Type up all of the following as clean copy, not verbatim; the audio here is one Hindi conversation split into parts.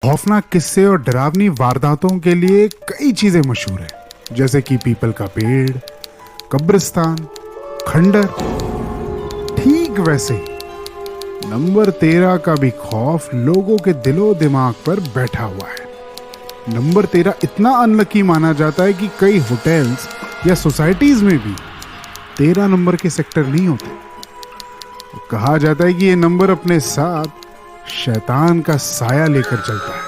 खौफनाक किस्से और डरावनी वारदातों के लिए कई चीजें मशहूर है, जैसे कि पीपल का पेड़, कब्रिस्तान, खंडर। ठीक वैसे ही नंबर 13 का भी खौफ लोगों के दिलो दिमाग पर बैठा हुआ है। नंबर 13 इतना अनलकी माना जाता है कि कई होटल्स या सोसाइटीज में भी 13 नंबर के सेक्टर नहीं होते। कहा जाता है कि ये नंबर अपने साथ शैतान का साया लेकर चलता है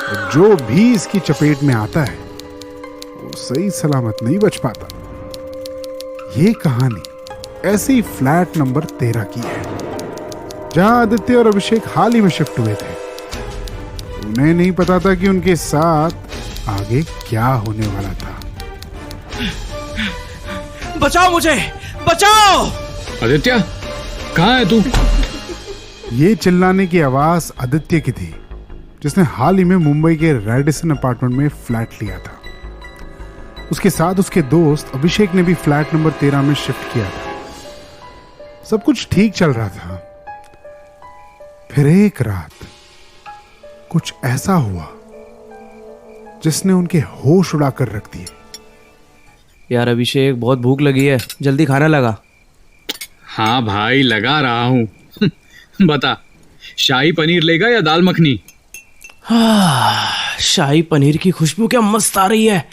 और जो भी इसकी चपेट में आता है वो सही सलामत नहीं बच पाता। ये कहानी ऐसे ही फ्लैट नंबर 13 की है, जहां आदित्य और अभिषेक हाल ही में शिफ्ट हुए थे। उन्हें नहीं पता था कि उनके साथ आगे क्या होने वाला था। बचाओ मुझे, बचाओ! आदित्य, कहाँ है तू? ये चिल्लाने की आवाज आदित्य की थी, जिसने हाल ही में मुंबई के रेडिसन अपार्टमेंट में फ्लैट लिया था। उसके साथ उसके दोस्त अभिषेक ने भी फ्लैट नंबर 13 में शिफ्ट किया था। सब कुछ ठीक चल रहा था। फिर एक रात कुछ ऐसा हुआ जिसने उनके होश उड़ाकर रख दिए। यार अभिषेक, बहुत भूख लगी है, जल्दी खाना लगा। हाँ भाई, लगा रहा हूँ। बता, शाही पनीर लेगा या दाल मखनी? शाही पनीर की खुशबू क्या मस्त आ रही है।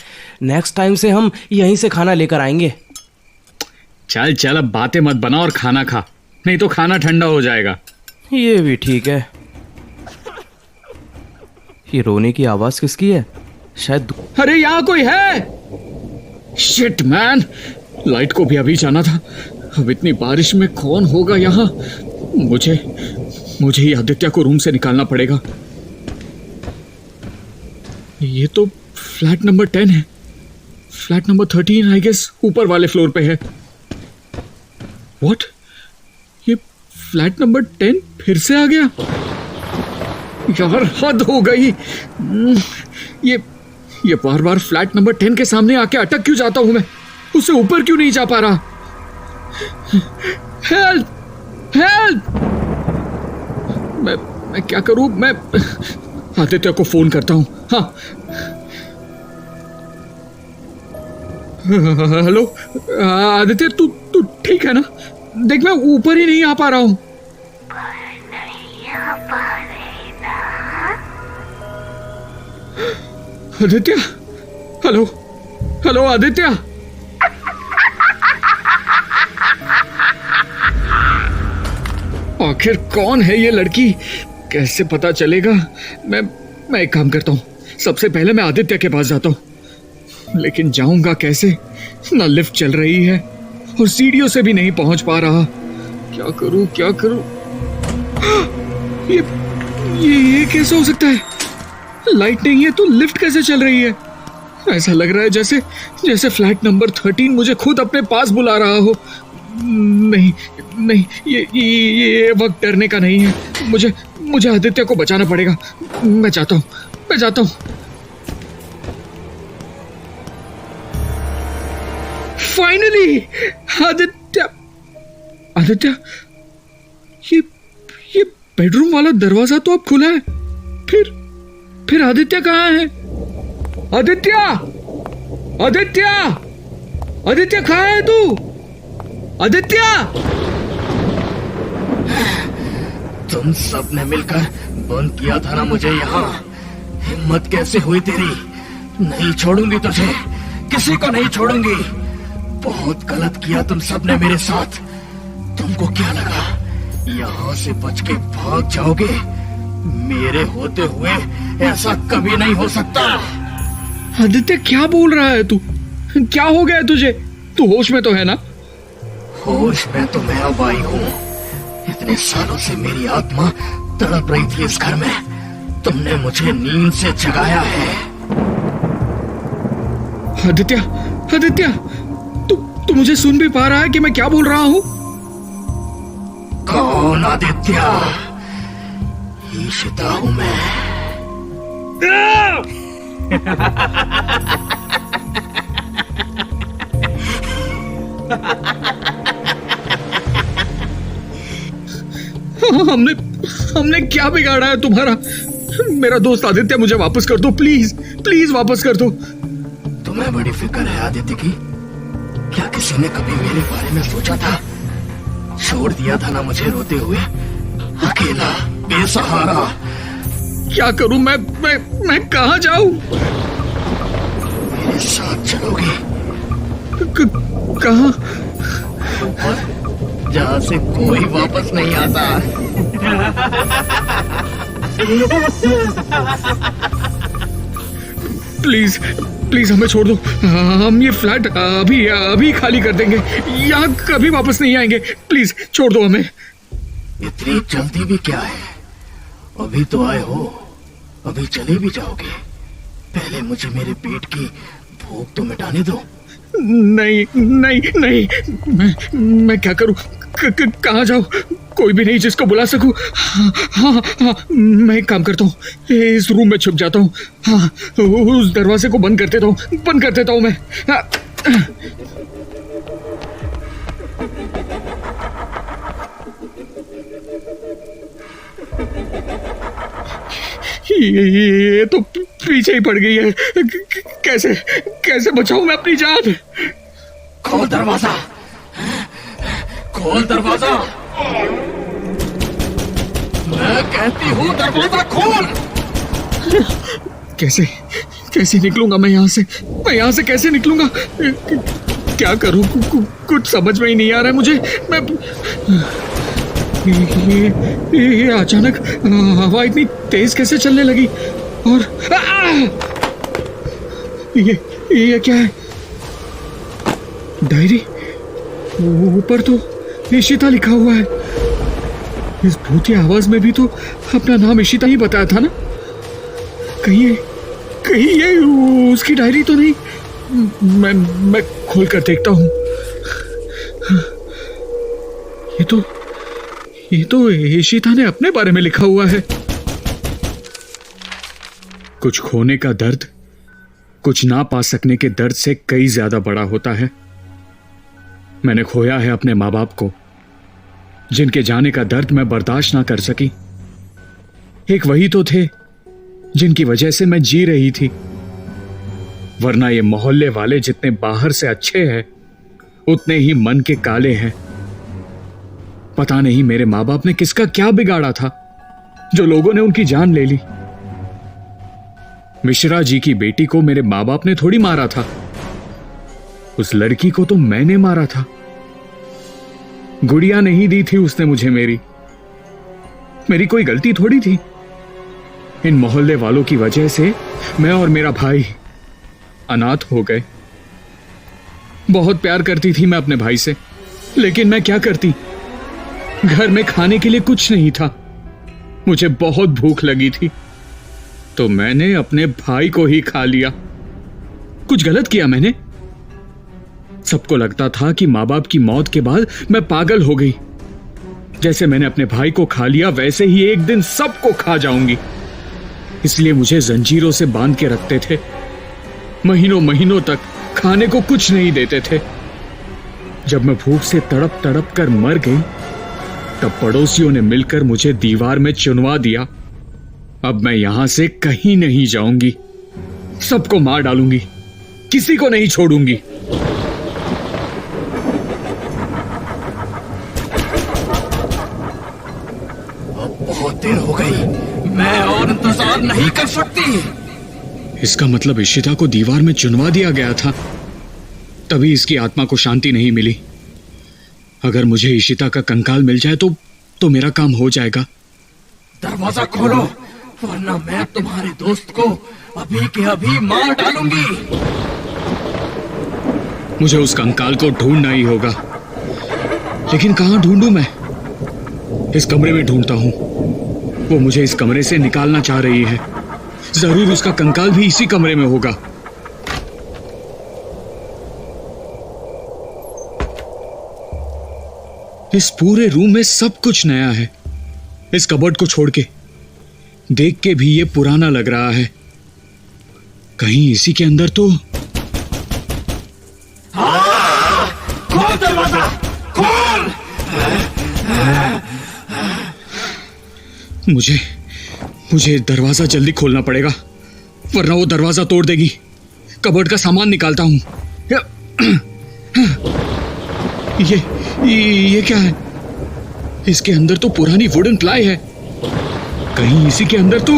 नेक्स्ट टाइम से हम यहीं से खाना लेकर आएंगे। चल चल, अब बातें मत बना और खाना खा, नहीं तो खाना ठंडा हो जाएगा। ये भी ठीक है। ये रोने की आवाज किसकी है? शायद अरे यहाँ कोई है। शिट मैन, लाइट को भी अभी जाना था। अब इतनी बारिश में कौन होगा यहाँ? मुझे ही आदित्य को रूम से निकालना पड़ेगा। ये तो फ्लैट नंबर 10 है। फ्लैट नंबर 13 आई गेस ऊपर वाले फ्लोर पे है। व्हाट? ये फ्लैट नंबर 10 फिर से आ गया? यार हद हो गई। ये बार बार फ्लैट नंबर 10 के सामने आके अटक क्यों जाता हूं मैं? उससे ऊपर क्यों नहीं जा पा रहा? हेल्प! हेल्प! मैं क्या करूं? मैं आदित्य को फोन करता हूं। हाँ, हेलो आदित्य, तू ठीक है ना? देख, मैं ऊपर ही नहीं आ पा रहा हूं। Aditya, hello hello Aditya. आखिर कौन है ये लड़की? कैसे पता चलेगा? मैं एक काम करता हूँ, सबसे पहले मैं आदित्य के पास जाता हूँ। लेकिन जाऊंगा कैसे? ना लिफ्ट चल रही है और सीढ़ियों से भी नहीं पहुंच पा रहा। क्या करूं, क्या करूं? ये कैसे हो सकता है? लाइट नहीं है तो लिफ्ट कैसे चल रही है? ऐसा लग रहा है जैसे फ्लैट नंबर 13 मुझे खुद अपने पास बुला रहा हो। नहीं, ये वक्त डरने का नहीं है। मुझे आदित्य को बचाना पड़ेगा। मैं जाता हूँ। फाइनली आदित्य, ये बेडरूम वाला दरवाजा तो अब खुला है। फिर आदित्य कहाँ है? आदित्य कहाँ है तू? आदित्य! तुम सब ने मिलकर बंद किया था ना मुझे यहाँ। हिम्मत कैसे हुई तेरी? नहीं छोड़ूंगी तुझे, किसी को नहीं छोड़ूंगी। बहुत गलत किया तुम सब ने मेरे साथ। तुमको क्या लगा यहाँ से बच के भाग जाओगे? मेरे होते हुए ऐसा कभी नहीं हो सकता। आदित्य, क्या बोल रहा है तू? क्या हो गया तुझे? तू होश में तो है ना? होश में तो मैं अब आई हूँ। इतने सालों से मेरी आत्मा तड़प रही थी इस घर में। तुमने मुझे नींद से जगाया है। आदित्य, तू मुझे सुन भी पा रहा है कि मैं क्या बोल रहा हूँ? कौन आदित्य? ईशिता हूँ मैं। हमने क्या बिगाड़ा है तुम्हारा? मेरा दोस्त आदित्य, मुझे वापस कर दो प्लीज, प्लीज वापस कर दो। तुम्हें बड़ी फिक्र है आदित्य की? क्या किसी ने कभी मेरे बारे में सोचा था? छोड़ दिया था ना मुझे रोते हुए, अकेला, बेसहारा। क्या करूं मैं कहाँ जाऊं? मेरे साथ चलोगे? कहाँ? ऊपर, जहाँ से कोई वापस नहीं आता। प्लीज प्लीज हमें छोड़ दो। हम ये फ्लैट अभी अभी खाली कर देंगे, यहाँ कभी वापस नहीं आएंगे। प्लीज छोड़ दो हमें। इतनी जल्दी भी क्या है? अभी तो आए हो, अभी चले भी जाओगे? पहले मुझे मेरे पेट की भूख तो मिटाने दो। नहीं नहीं नहीं, मैं क्या करूं? कहाँ जाऊं? कोई भी नहीं जिसको बुला सकूं। हाँ, मैं एक काम करता हूँ, इस रूम में छुप जाता हूँ। हाँ, उस दरवाजे को बंद कर देता हूँ मैं। ये तो पीछे ही पड़ गई है। कैसे बचाऊं मैं अपनी जान? खोल दरवाजा, खोल दरवाजा, मैं कहती हूँ दरवाजा खोल। कैसे निकलूंगा मैं यहाँ से? कैसे निकलूंगा? क्या करूं? कुछ समझ में ही नहीं आ रहा है मुझे। मैं ये अचानक हवा इतनी तेज कैसे चलने लगी? और ये क्या है? डायरी, ऊपर तो इशिता लिखा हुआ है। इस भूतिया आवाज में भी तो अपना नाम इशिता ही बताया था ना। कहीं ये उसकी डायरी तो नहीं? मैं खोल कर देखता हूँ। ये तो इशिता ने अपने बारे में लिखा हुआ है। कुछ खोने का दर्द कुछ ना पा सकने के दर्द से कई ज्यादा बड़ा होता है। मैंने खोया है अपने माँ बाप को, जिनके जाने का दर्द मैं बर्दाश्त ना कर सकी। एक वही तो थे जिनकी वजह से मैं जी रही थी, वरना ये मोहल्ले वाले जितने बाहर से अच्छे हैं उतने ही मन के काले हैं। पता नहीं मेरे माँ बाप ने किसका क्या बिगाड़ा था जो लोगों ने उनकी जान ले ली। मिश्रा जी की बेटी को मेरे माँ बाप ने थोड़ी मारा था, उस लड़की को तो मैंने मारा था। गुड़िया नहीं दी थी उसने मुझे, मेरी कोई गलती थोड़ी थी। इन मोहल्ले वालों की वजह से मैं और मेरा भाई अनाथ हो गए। बहुत प्यार करती थी मैं अपने भाई से, लेकिन मैं क्या करती? घर में खाने के लिए कुछ नहीं था। मुझे बहुत भूख लगी थी तो मैंने अपने भाई को ही खा लिया। कुछ गलत किया मैंने? सबको लगता था कि माँ बाप की मौत के बाद मैं पागल हो गई। जैसे मैंने अपने भाई को खा लिया वैसे ही एक दिन सबको खा जाऊंगी। इसलिए मुझे जंजीरों से बांध के रखते थे। महीनों महीनों तक खाने को कुछ नहीं देते थे। जब मैं भूख से तड़प तड़प कर मर गई तब पड़ोसियों ने मिलकर मुझे दीवार में चुनवा दिया। अब मैं यहां से कहीं नहीं जाऊंगी, सबको मार डालूंगी, किसी को नहीं छोड़ूंगी। अब बहुत देर हो गई, मैं और इंतजार नहीं कर सकती। इसका मतलब इशिता को दीवार में चुनवा दिया गया था, तभी इसकी आत्मा को शांति नहीं मिली। अगर मुझे इशिता का कंकाल मिल जाए तो मेरा काम हो जाएगा। दरवाजा खोलो वरना मैं तुम्हारे दोस्त को अभी के अभी मार डालूंगी। मुझे उस कंकाल को ढूंढना ही होगा, लेकिन कहां ढूंढूं मैं? इस कमरे में ढूंढता हूं। वो मुझे इस कमरे से निकालना चाह रही है। जरूर उसका कंकाल भी इसी कमरे में होगा। इस पूरे रूम में सब कुछ नया है। इस कबर्ड को छोड़ के देख के भी ये पुराना लग रहा है। कहीं इसी के अंदर तो खोल दरवाजा, खोल। मुझे दरवाजा जल्दी खोलना पड़ेगा, वरना वो दरवाजा तोड़ देगी। कबर्ड का सामान निकालता हूँ। ये क्या है? इसके अंदर तो पुरानी वुडन प्लाई है। कहीं इसी के अंदर तो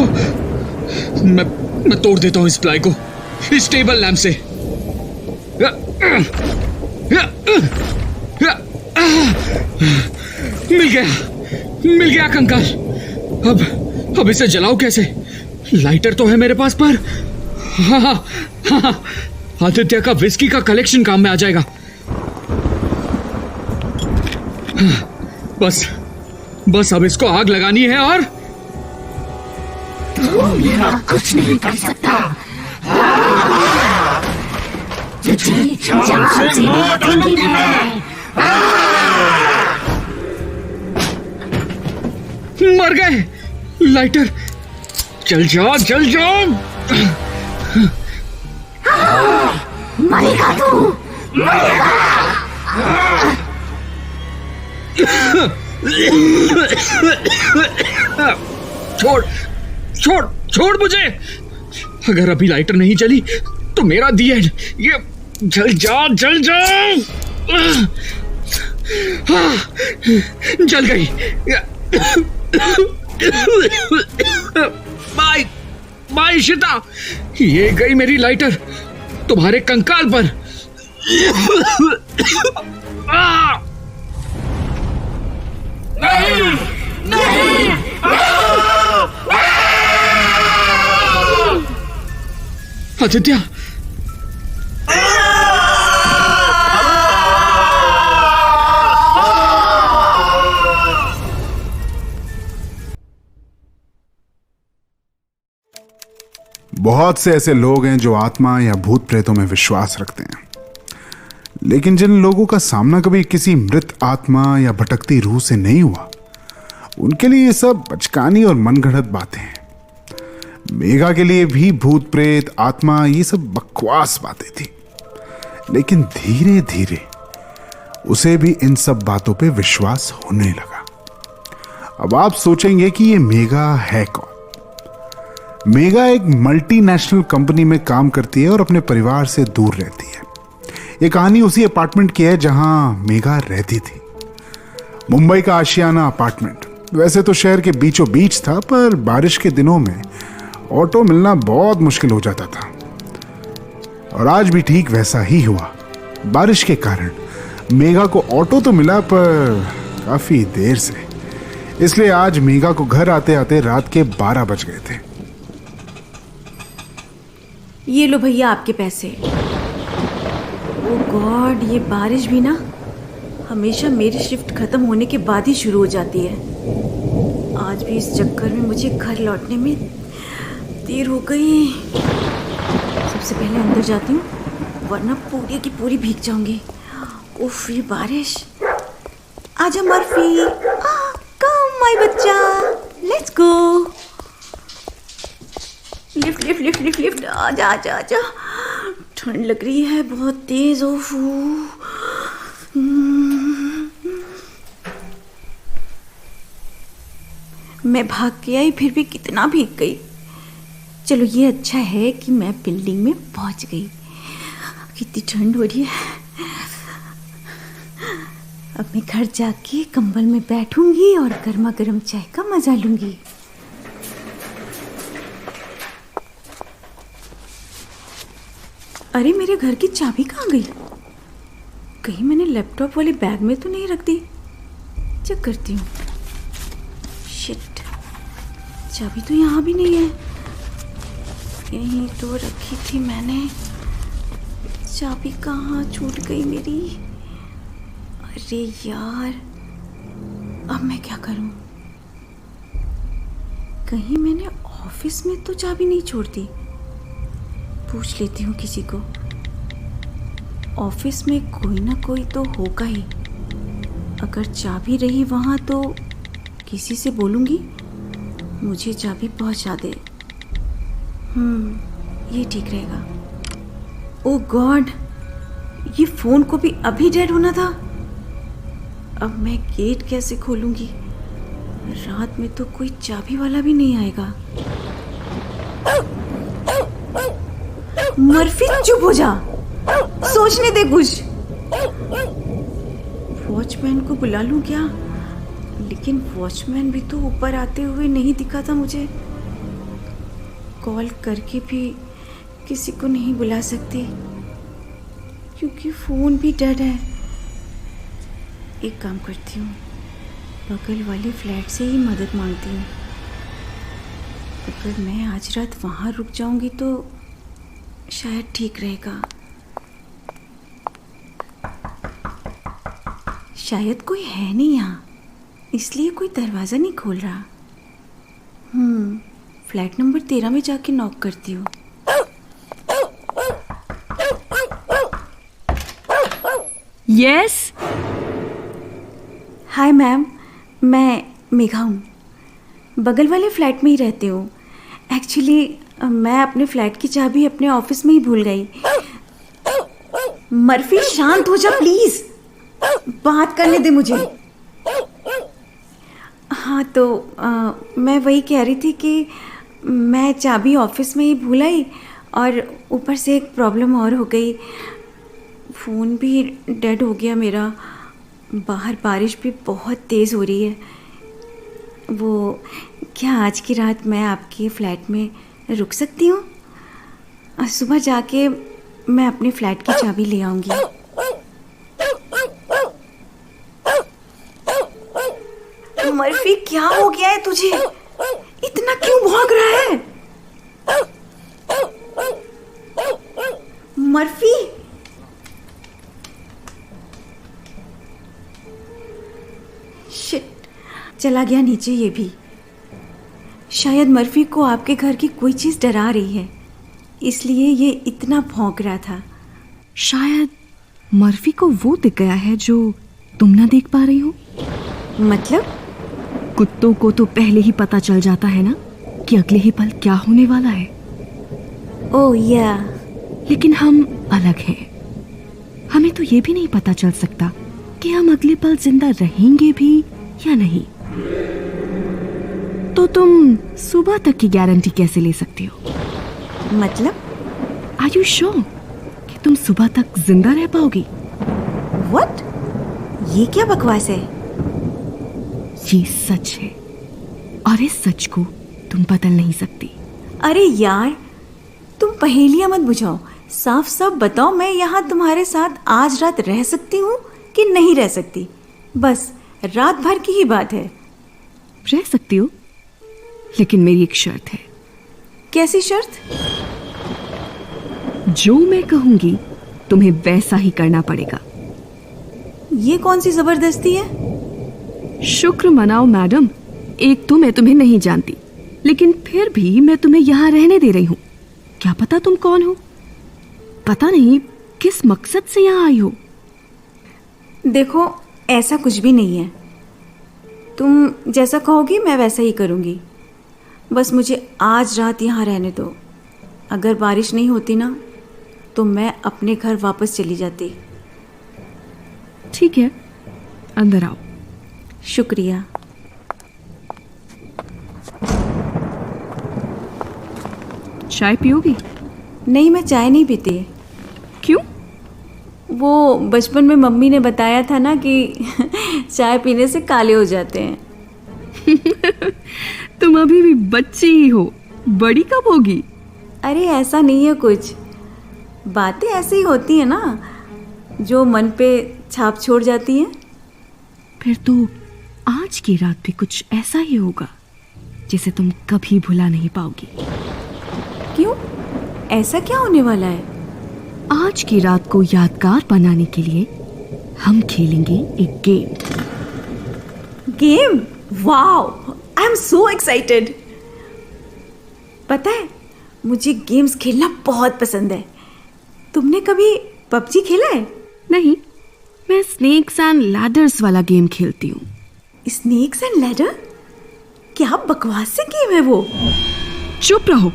मैं तोड़ देता हूँ इस प्लाई को इस टेबल लैंप से। मिल गया कंकाल। अब इसे जलाओ कैसे? लाइटर तो है मेरे पास, पर हाँ, आदित्य का विस्की का कलेक्शन काम में आ जाएगा। बस अब इसको आग लगानी है और मेरा कुछ नहीं कर सकता। मर गए। लाइटर जल जा। मरेगा तू, मरेगा। छोड़ मुझे। अगर अभी लाइटर नहीं जली तो मेरा दी एंड। ये जल जा। जल गई। बाय शिता, ये गई मेरी लाइटर तुम्हारे कंकाल पर। आदित्य, बहुत से ऐसे लोग हैं जो आत्मा या भूत प्रेतों में विश्वास रखते हैं, लेकिन जिन लोगों का सामना कभी किसी मृत आत्मा या भटकती रूह से नहीं हुआ, उनके लिए ये सब बचकानी और मनगढ़ंत बातें हैं। मेघा के लिए भी भूत प्रेत आत्मा ये सब बकवास बातें थी, लेकिन धीरे धीरे उसे भी इन सब बातों पे विश्वास होने लगा। अब आप सोचेंगे कि ये मेघा है कौन? मेघा एक मल्टीनेशनल कंपनी में काम करती है और अपने परिवार से दूर रहती है। ये कहानी उसी अपार्टमेंट की है जहां मेघा रहती थी। मुंबई का आशियाना अपार्टमेंट वैसे तो शहर के बीचों बीच था, पर बारिश के दिनों में ऑटो मिलना बहुत मुश्किल हो जाता था। और आज भी ठीक वैसा ही हुआ। बारिश के कारण मेघा को ऑटो तो मिला, पर काफी देर से। इसलिए आज मेघा को घर आते आते रात के 12 बज गए थे। ये लो भैया आपके पैसे। ओह गॉड, ये बारिश भी ना हमेशा मेरी शिफ्ट खत्म होने के बाद ही शुरू हो जाती है। आज भी इस चक्कर में मुझे घर लौटने में देर हो गई। सबसे पहले अंदर जाती हूँ, वरना पूरी की पूरी भीग जाऊंगी। उफ, ये बारिश। आजा मर्फी, कम माय बच्चा, लेट्स गो। लिफ्ट। आजा। ठंड लग रही है बहुत तेज। ओफू, मैं भाग के आई, फिर भी कितना भीग गई। चलो ये अच्छा है कि मैं बिल्डिंग में पहुंच गई। कितनी ठंड हो रही है। अब मैं घर जाके कंबल में बैठूंगी और गर्मा गर्म चाय का मजा लूंगी। अरे मेरे घर की चाबी कहाँ गई? कहीं मैंने लैपटॉप वाले बैग में तो नहीं रख दी? चेक करती हूँ। शिट, चाबी तो यहाँ भी नहीं है। यहीं तो रखी थी मैंने। चाबी कहाँ छूट गई मेरी? अरे यार, अब मैं क्या करूँ? कहीं मैंने ऑफिस में तो चाबी नहीं छोड़ दी। पूछ लेती हूँ किसी को। ऑफिस में कोई ना कोई तो होगा ही। अगर चाबी रही वहाँ तो किसी से बोलूँगी मुझे चाबी पहुँचा दे। ये ठीक रहेगा। ओह गॉड, ये फ़ोन को भी अभी डेड होना था। अब मैं गेट कैसे खोलूँगी? रात में तो कोई चाबी वाला भी नहीं आएगा। मर्फी चुप हो जा, सोचने दे कुछ। वॉचमैन को बुला लूं क्या? लेकिन वॉचमैन भी तो ऊपर आते हुए नहीं दिखा था मुझे। कॉल करके भी किसी को नहीं बुला सकती क्योंकि फोन भी डेड है। एक काम करती हूँ, बगल वाले फ्लैट से ही मदद मांगती हूँ। अगर मैं आज रात वहाँ रुक जाऊंगी तो शायद ठीक रहेगा। शायद कोई है नहीं यहाँ, इसलिए कोई दरवाज़ा नहीं खोल रहा। फ्लैट नंबर 13 में जाके नॉक करती हूँ। यस। हाय मैम, मैं मेघा हूँ, बगल वाले फ्लैट में ही रहती हूँ। एक्चुअली मैं अपने फ्लैट की चाबी अपने ऑफिस में ही भूल गई। मर्फी शांत हो जा प्लीज, बात करने दे मुझे। हाँ तो मैं वही कह रही थी कि मैं चाबी ऑफिस में ही भूल आई और ऊपर से एक प्रॉब्लम और हो गई। फ़ोन भी डेड हो गया मेरा। बाहर बारिश भी बहुत तेज़ हो रही है। वो क्या आज की रात मैं आपके फ्लैट में रुक सकती हूँ? सुबह जाके मैं अपने फ्लैट की चाबी ले आऊँगी। मर्फी क्या हो गया है तुझे? इतना क्यों भौंक रहा है? मर्फी, शिट, चला गया नीचे ये भी। शायद मर्फी को आपके घर की कोई चीज़ डरा रही है, इसलिए ये इतना भौंक रहा था। शायद मर्फी को वो दिख गया है जो तुम ना देख पा रही हो। मतलब? कुत्तों को तो पहले ही पता चल जाता है ना कि अगले ही पल क्या होने वाला है। ओह या। लेकिन हम अलग हैं। हमें तो ये भी नहीं पता चल सकता कि हम अगले पल जिंदा रहेंगे भी या नहीं। तो तुम सुबह तक की गारंटी कैसे ले सकती हो? मतलब? आर यू श्योर कि तुम सुबह तक जिंदा रह पाओगी? व्हाट? ये क्या बकवास है? ये सच है और इस सच को तुम बदल नहीं सकती। अरे यार, तुम पहेलियां मत बुझाओ, साफ साफ बताओ मैं यहाँ तुम्हारे साथ आज रात रह सकती हूँ कि नहीं रह सकती? बस रात भर की ही बात है। रह सकती हो, लेकिन मेरी एक शर्त है। कैसी शर्त? जो मैं कहूंगी तुम्हें वैसा ही करना पड़ेगा। ये कौन सी जबरदस्ती है? शुक्र मनाओ मैडम, एक तो मैं तुम्हें नहीं जानती, लेकिन फिर भी मैं तुम्हें यहाँ रहने दे रही हूँ। क्या पता तुम कौन हो? पता नहीं किस मकसद से यहाँ आई हो। देखो, ऐसा कुछ भी नहीं है। तुम जैसा कहोगी मैं वैसा ही करूँगी। बस मुझे आज रात यहाँ रहने दो। अगर बारिश नहीं होती ना तो मैं अपने घर वापस चली जाती। ठीक है, अंदर आओ। शुक्रिया। चाय पियोगी? नहीं, मैं चाय नहीं पीती। क्यों? वो बचपन में मम्मी ने बताया था ना कि चाय पीने से काले हो जाते हैं। तुम अभी भी बच्ची ही हो, बड़ी कब होगी? अरे ऐसा नहीं है कुछ, बातें ऐसे ही होती हैं ना जो मन पे छाप छोड़ जाती हैं। फिर तो आज की रात भी कुछ ऐसा ही होगा जिसे तुम कभी भुला नहीं पाओगी। क्यों? ऐसा क्या होने वाला है? आज की रात को यादगार बनाने के लिए हम खेलेंगे एक game. Game? Wow, I am so excited. पता है, मुझे गेम्स खेलना बहुत पसंद है। तुमने कभी पबजी खेला है? नहीं, मैं स्नेक्स एंड लैडर्स वाला गेम खेलती हूँ। Snakes and ladder? क्या बकवास से गेम है वो? चुप रहो,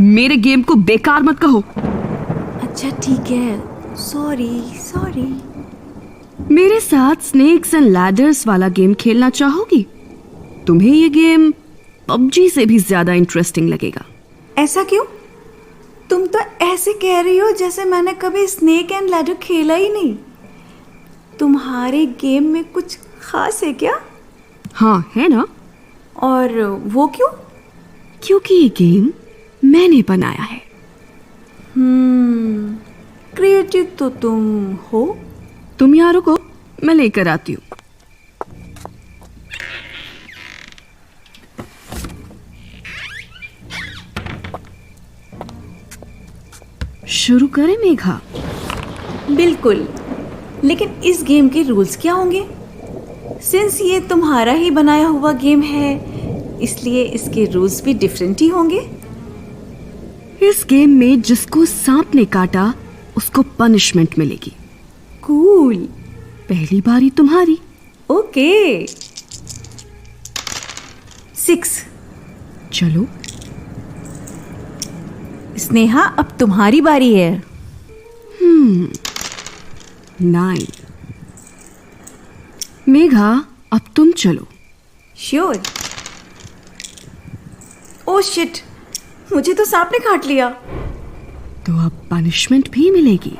मेरे गेम को बेकार मत कहो। अच्छा ठीक है, सॉरी। मेरे साथ स्नेक्स एंड लैडर्स वाला गेम खेलना चाहोगी? तुम्हें ये गेम पबजी से भी ज्यादा इंटरेस्टिंग लगेगा। ऐसा क्यों? तुम तो ऐसे कह रही हो जैसे मैंने कभी स्नेक एंड लैडर खेला ही नहीं। तुम्हारे गेम में कुछ खास है क्या? हाँ है ना। और वो क्यों? क्योंकि ये गेम मैंने बनाया है। क्रिएटिव तो तुम हो। तुम यहाँ रुको, मैं लेकर आती हूँ। शुरू करें मेघा? बिल्कुल, लेकिन इस गेम के रूल्स क्या होंगे? सिंस ये तुम्हारा ही बनाया हुआ गेम है, इसलिए इसके रूल्स भी डिफरेंट ही होंगे। इस गेम में जिसको सांप ने काटा उसको पनिशमेंट मिलेगी। कूल। पहली बारी तुम्हारी। ओके। 6। चलो स्नेहा, अब तुम्हारी बारी है। 9। मेघा, अब तुम चलो। श्योर। ओह शिट, मुझे तो सांप ने काट लिया। तो अब पनिशमेंट भी मिलेगी।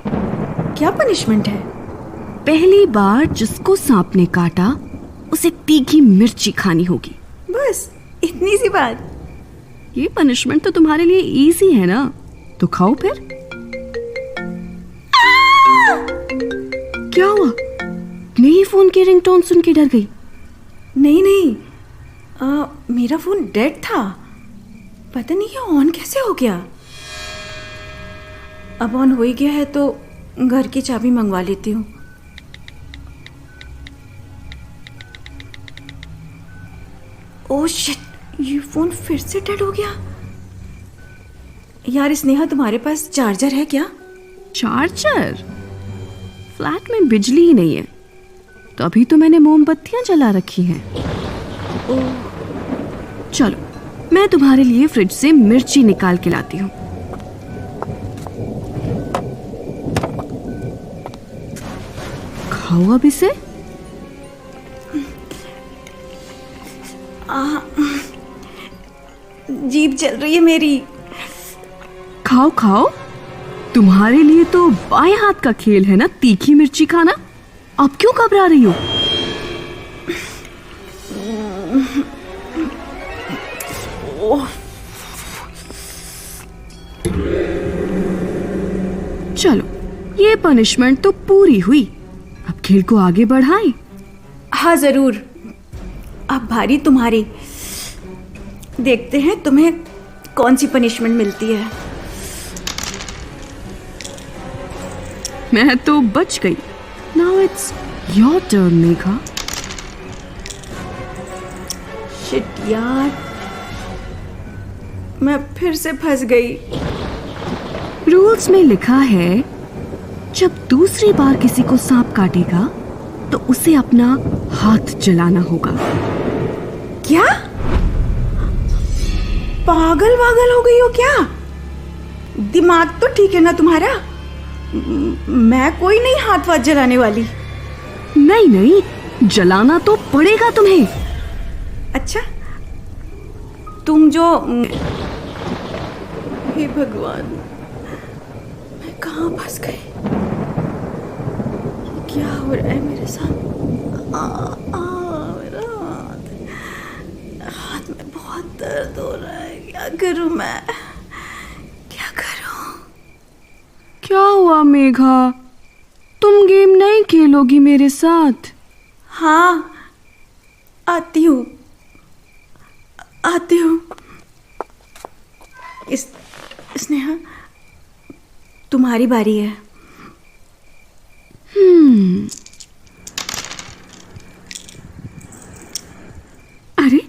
क्या पनिशमेंट है? पहली बार जिसको सांप ने काटा उसे तीखी मिर्ची खानी होगी। बस इतनी सी बात? ये पनिशमेंट तो तुम्हारे लिए इजी है ना, तो खाओ फिर। क्या हुआ? नहीं, फोन की रिंगटोन सुन के डर गई? नहीं नहीं, मेरा फोन डेड था। पता नहीं ये ऑन कैसे हो गया। अब ऑन हो ही गया है तो घर की चाबी मंगवा लेती हूँ। ओह शिट, ये फोन फिर से डेड हो गया। यार स्नेहा, तुम्हारे पास चार्जर है क्या? चार्जर? फ्लैट में बिजली ही नहीं है, तभी तो मैंने मोमबत्तियां जला रखी हैं। चलो, मैं तुम्हारे लिए फ्रिज से मिर्ची निकाल के लाती हूँ। खाओ अब इसे। जीभ जल रही है मेरी। खाओ खाओ, तुम्हारे लिए तो बाएं हाथ का खेल है ना तीखी मिर्ची खाना। अब क्यों घबरा रही हो? चलो, ये पनिशमेंट तो पूरी हुई। अब खेल को आगे बढ़ाएं। हाँ जरूर। अब भारी तुम्हारी। देखते हैं तुम्हें कौन सी पनिशमेंट मिलती है। मैं तो बच गई। Now it's your turn Megha. Shit यार, मैं फिर से फंस गई। रूल्स में लिखा है जब दूसरी बार किसी को सांप काटेगा तो उसे अपना हाथ जलाना होगा। क्या? पागल वागल हो गई हो क्या? दिमाग तो ठीक है ना तुम्हारा? मैं कोई नहीं हाथ वाथ जलाने वाली। नहीं नहीं, जलाना तो पड़ेगा तुम्हें। अच्छा, तुम जो... हे भगवान, मैं कहाँ फंस गई? क्या हो रहा है मेरे साथ? मेरा हाथ में बहुत दर्द हो रहा है। क्या करूं मैं? क्या करूं? क्या हुआ मेघा? तुम गेम नहीं खेलोगी मेरे साथ? हाँ, आती हूँ। स्नेहा, तुम्हारी बारी है। अरे,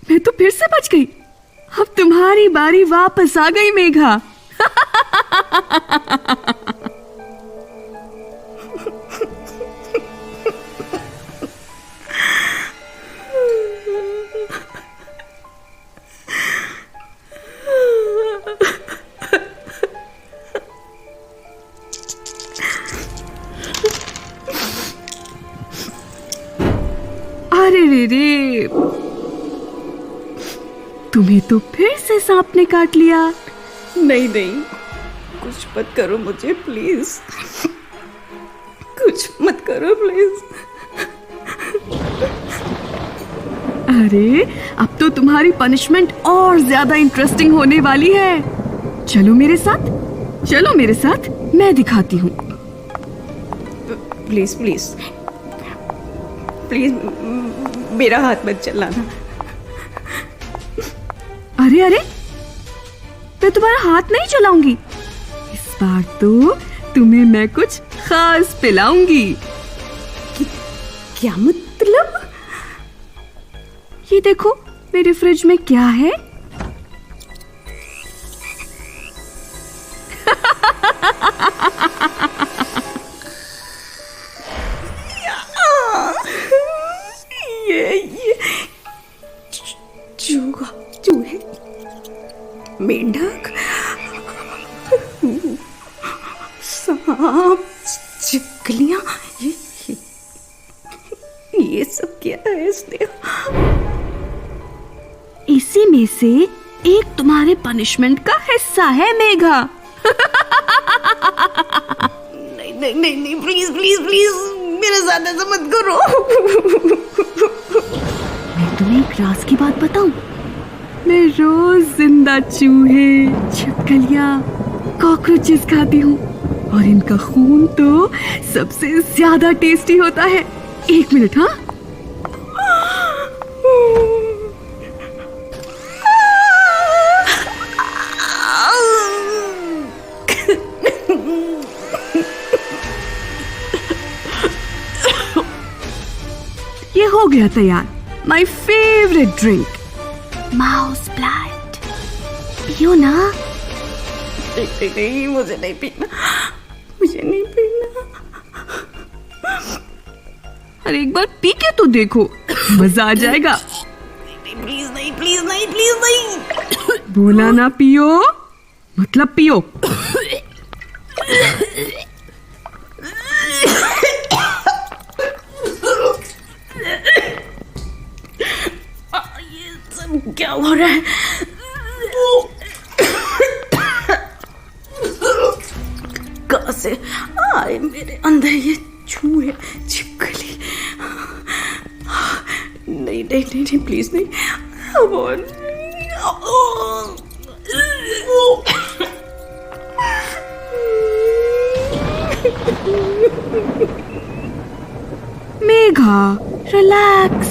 मैं तो फिर से बच गई। अब तुम्हारी बारी वापस आ गई मेघा। अरे रे रे, तुम्हें तो फिर से सांप ने काट लिया। नहीं नहीं, कुछ मत करो मुझे प्लीज, कुछ मत करो प्लीज। अरे अब तो तुम्हारी पनिशमेंट और ज्यादा इंटरेस्टिंग होने वाली है। चलो मेरे साथ, चलो मेरे साथ, मैं दिखाती हूँ। प्लीज प्लीज प्लीज, मेरा हाथ मत चलाना। अरे अरे, मैं तुम्हारा हाथ नहीं चलाऊंगी। इस बार तो तुम्हें मैं कुछ खास पिलाऊंगी। क्या मतलब? ये देखो मेरे फ्रिज में क्या है। ये चूहे, मेंढक, सांप, छिपकलियां, ये सब क्या है इसने? इसी में से एक तुम्हारे पनिशमेंट का हिस्सा है मेघा। नहीं नहीं नहीं नहीं, प्लीज प्लीज प्लीज, मेरे साथ ऐसा मत करो। मैं तुम्हें एक राज की बात बताऊं? मैं रोज जिंदा चूहे, छिपकलियां, कॉकरोचेस खाती हूँ और इनका खून तो सबसे ज्यादा टेस्टी होता है। 1 मिनट। हाँ, ये हो गया तैयार, my favourite drink, mouse blood. पियो ना। नहीं नहीं, मुझे नहीं पीना, मुझे नहीं पीना। अरे एक बार पी के तो देखो, मजा आ जाएगा। प्लीज नहीं, प्लीज नहीं, प्लीज नहीं। बोला ना पियो, मतलब पियो। ये सब क्या हो रहा है? कहाँ से आए मेरे अंदर ये चूहे, छिपकली? नहीं नहीं नहीं नहीं, प्लीज नहीं। Come on. मेघा, रिलैक्स,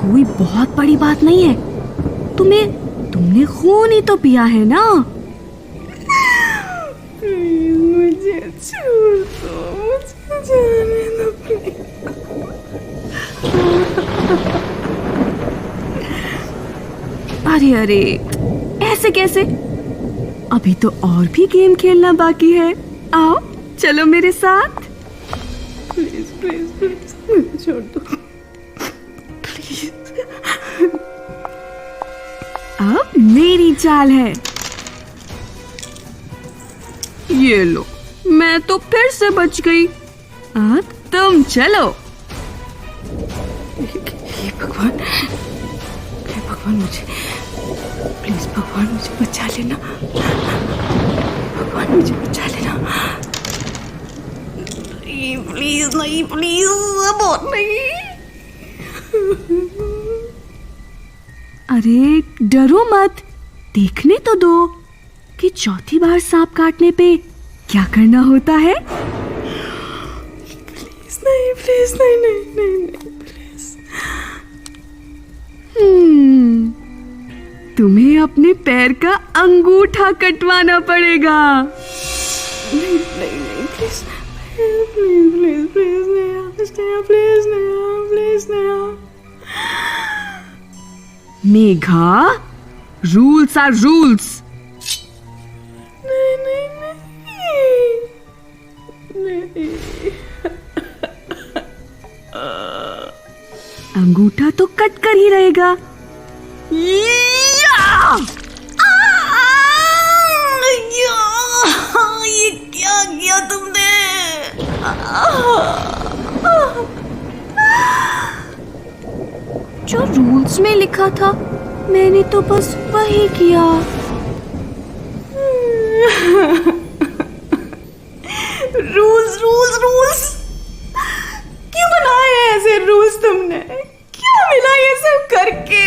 कोई बहुत बड़ी बात नहीं है। तुमने खून ही तो पिया है ना। मुझे छोड़ दो, मुझे जाने दो प्लीज। अरे अरे, ऐसे कैसे? अभी तो और भी गेम खेलना बाकी है। आओ चलो मेरे साथ। प्लीज प्लीज प्लीज, मुझे छोड़ दो प्लीज। अब मेरी चाल है। ये लो, मैं तो फिर से बच गई। अब तुम चलो। हे भगवान, हे भगवान, मुझे प्लीज, भगवान मुझे बचा लेना, भगवान मुझे बचा लेना। प्लीज नहीं, प्लीज, बहुत नहीं। अरे डरो मत, देखने तो दो कि चौथी बार सांप काटने पे क्या करना होता है। प्लीज नहीं, प्लीज नहीं, नहीं नहीं नहीं, प्लीज। तुम्हें अपने पैर का अंगूठा कटवाना पड़ेगा। नहीं नहीं नहीं, प्लीज प्लीज प्लीज प्लीज नहीं, प्लीज नहीं, प्लीज नहीं। Megha, rules are rules. नहीं नहीं नहीं, अंगूठा तो कट कर ही रहेगा। ये क्या किया तुमने? जो रूल्स में लिखा था मैंने तो बस वही किया। रूल्स रूल्स रूल्स क्यों बनाए हैं ऐसे रूल्स तुमने? क्या मिला ये सब करके?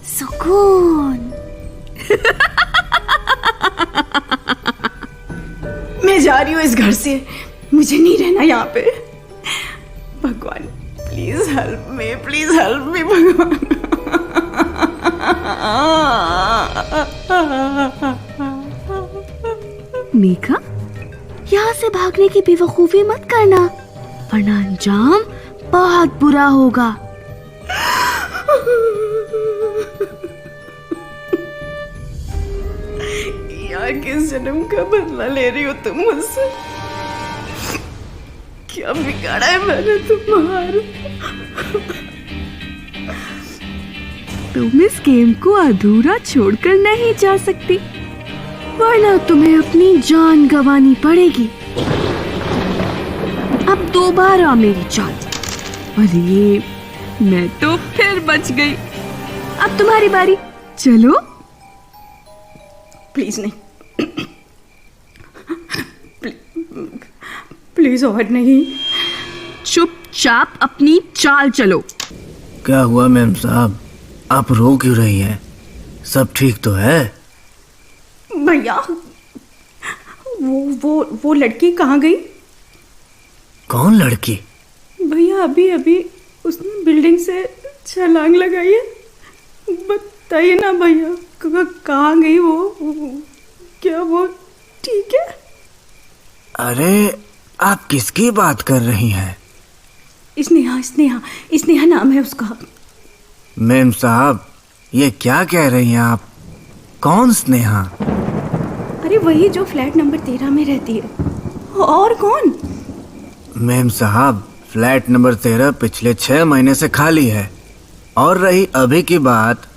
सुकून। मैं जा रही हूँ इस घर से, मुझे नहीं रहना यहाँ पे। भगवान प्लीज हेल्प मी भगवान। मेघा, यहाँ से भागने की बेवकूफी मत करना, वरना अंजाम बहुत बुरा होगा। यार किस जन्म का बदला ले रही हो तुम मुझसे? क्या बिगाड़ा है मैंने तुम्हारा? तुम इस गेम को अधूरा छोड़कर नहीं जा सकती, वरना तुम्हें अपनी जान गंवानी पड़ेगी। अब दोबारा मेरी चाल। अरे मैं तो फिर बच गई। अब तुम्हारी बारी, चलो। प्लीज नहीं, प्लीज और नहीं। चुपचाप अपनी चाल चलो। क्या हुआ मैम साहब, आप रो क्यों रही हैं? सब ठीक तो है? भैया वो लड़की कहाँ गई? कौन लड़की? भैया अभी अभी उसने बिल्डिंग से छलांग लगाई है। बताइए ना भैया, कहाँ गई वो? क्या वो ठीक है? अरे आप किसकी बात कर रही हैं? स्नेहा नाम है उसका। मैम साहब ये क्या कह रही हैं आप? कौन स्नेहा? अरे वही जो फ्लैट नंबर 13 में रहती है। और कौन? मैम साहब फ्लैट नंबर 13 पिछले 6 महीने से खाली है, और रही अभी की बात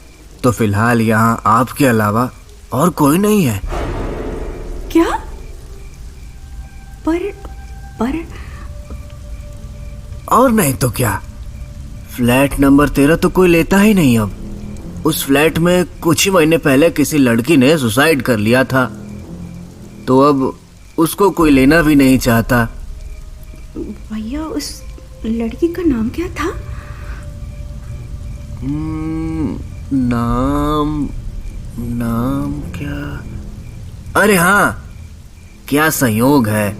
तो फिलहाल यहाँ आपके अलावा और कोई नहीं है। क्या? पर और नहीं तो क्या, फ्लैट नंबर 13 तो कोई लेता ही नहीं अब। उस फ्लैट में कुछ ही महीने पहले किसी लड़की ने सुसाइड कर लिया था, तो अब उसको कोई लेना भी नहीं चाहता। भैया उस लड़की का नाम क्या था? नाम क्या? अरे हाँ, क्या संयोग है,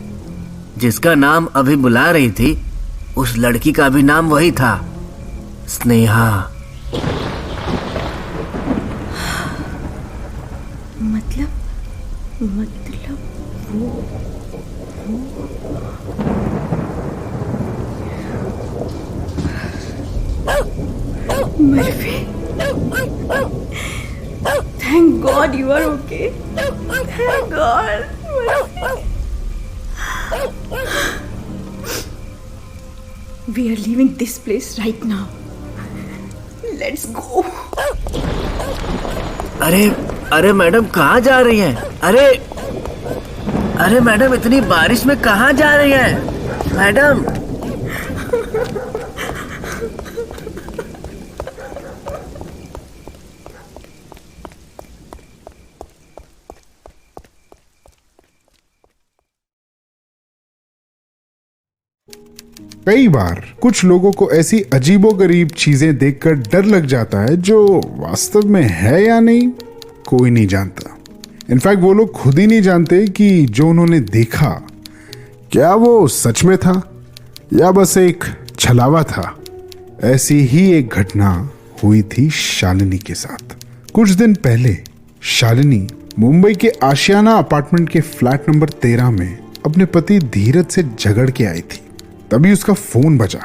जिसका नाम अभी बुला रही थी उस लड़की का भी नाम वही था, स्नेहा। मतलब वो Murphy, thank God you are okay. Thank God. We are leaving this place right now. Let's go. अरे मैडम कहाँ जा रही हैं? अरे मैडम इतनी बारिश में कहाँ जा रही हैं मैडम? कई बार कुछ लोगों को ऐसी अजीबोगरीब चीजें देखकर डर लग जाता है जो वास्तव में है या नहीं कोई नहीं जानता। इनफैक्ट वो लोग खुद ही नहीं जानते कि जो उन्होंने देखा क्या वो सच में था या बस एक छलावा था। ऐसी ही एक घटना हुई थी शालिनी के साथ। कुछ दिन पहले शालिनी मुंबई के आशियाना अपार्टमेंट के फ्लैट नंबर 13 में अपने पति धीरज से झगड़ के आई थी। तभी उसका फोन बजा।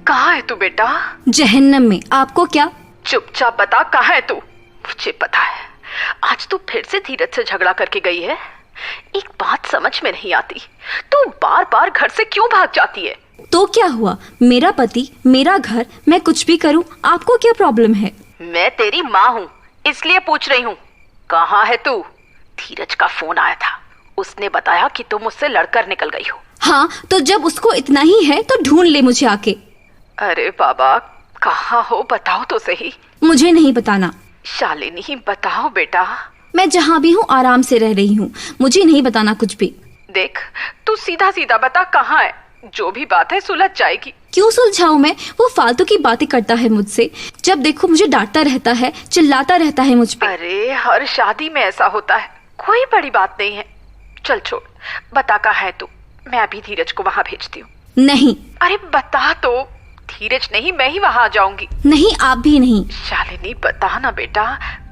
कहाँ है तू बेटा? जहन्नम में। आपको क्या? चुपचाप बता कहाँ है तू? मुझे पता है आज तू फिर से धीरज से झगड़ा करके गई है। एक बात समझ में नहीं आती, तू बार बार घर से क्यों भाग जाती है? तो क्या हुआ? मेरा पति, मेरा घर, मैं कुछ भी करूं, आपको क्या प्रॉब्लम है? मैं तेरी माँ हूँ इसलिए पूछ रही हूँ, कहाँ है तू? धीरज का फोन आया था, उसने बताया कि तुम मुझसे लड़कर निकल गई हो। हाँ, तो जब उसको इतना ही है तो ढूंढ ले मुझे आके। अरे बाबा, कहाँ हो बताओ तो सही। मुझे नहीं बताना। शालिनी बताओ बेटा। मैं जहाँ भी हूँ आराम से रह रही हूँ, मुझे नहीं बताना कुछ भी। देख, तू सीधा सीधा बता कहाँ है, जो भी बात है सुलझ जाएगी। क्यों सुलझाऊं मैं? वो फालतू की बातें करता है मुझसे, जब देखो मुझे डांटता रहता है, चिल्लाता रहता है मुझ पे। अरे हर शादी में ऐसा होता है, कोई बड़ी बात नहीं है। चल छोड़, बता कहाँ है तू, मैं अभी धीरज को वहाँ भेजती हूँ। नहीं। अरे बता तो। धीरज नहीं, मैं ही वहाँ जाऊंगी। नहीं, आप भी नहीं। शालिनी बता ना बेटा,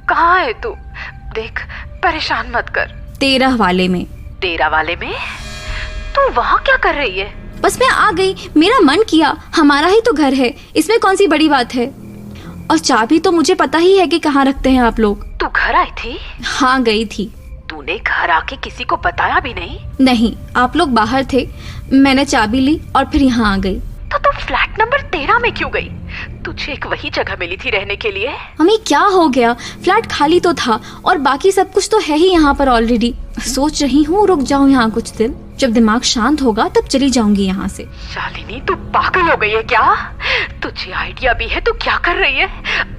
कहाँ है तू? देख, परेशान मत कर। 13 वाले में। 13 वाले में? तू वहाँ क्या कर रही है? बस मैं आ गई, मेरा मन किया, हमारा ही तो घर है, इसमें कौन सी बड़ी बात है। और चाबी तो मुझे पता ही है कि कहाँ रखते हैं आप लोग। तू घर आई थी? हाँ, गई थी। तूने घर आके किसी को बताया भी नहीं? नहीं, आप लोग बाहर थे, मैंने चाबी ली और फिर यहाँ आ गई। तो तू फ्लैट नंबर 13 में क्यों गई? तुझे एक वही जगह मिली थी रहने के लिए। मम्मी क्या हो गया, फ्लैट खाली तो था और बाकी सब कुछ तो है ही यहाँ पर ऑलरेडी। सोच रही हूँ रुक जाऊँ यहाँ कुछ दिन, जब दिमाग शांत होगा तब चली जाऊंगी यहाँ से। शालिनी तू पागल हो गई है क्या? तुझे आइडिया भी है, तू क्या कर रही है?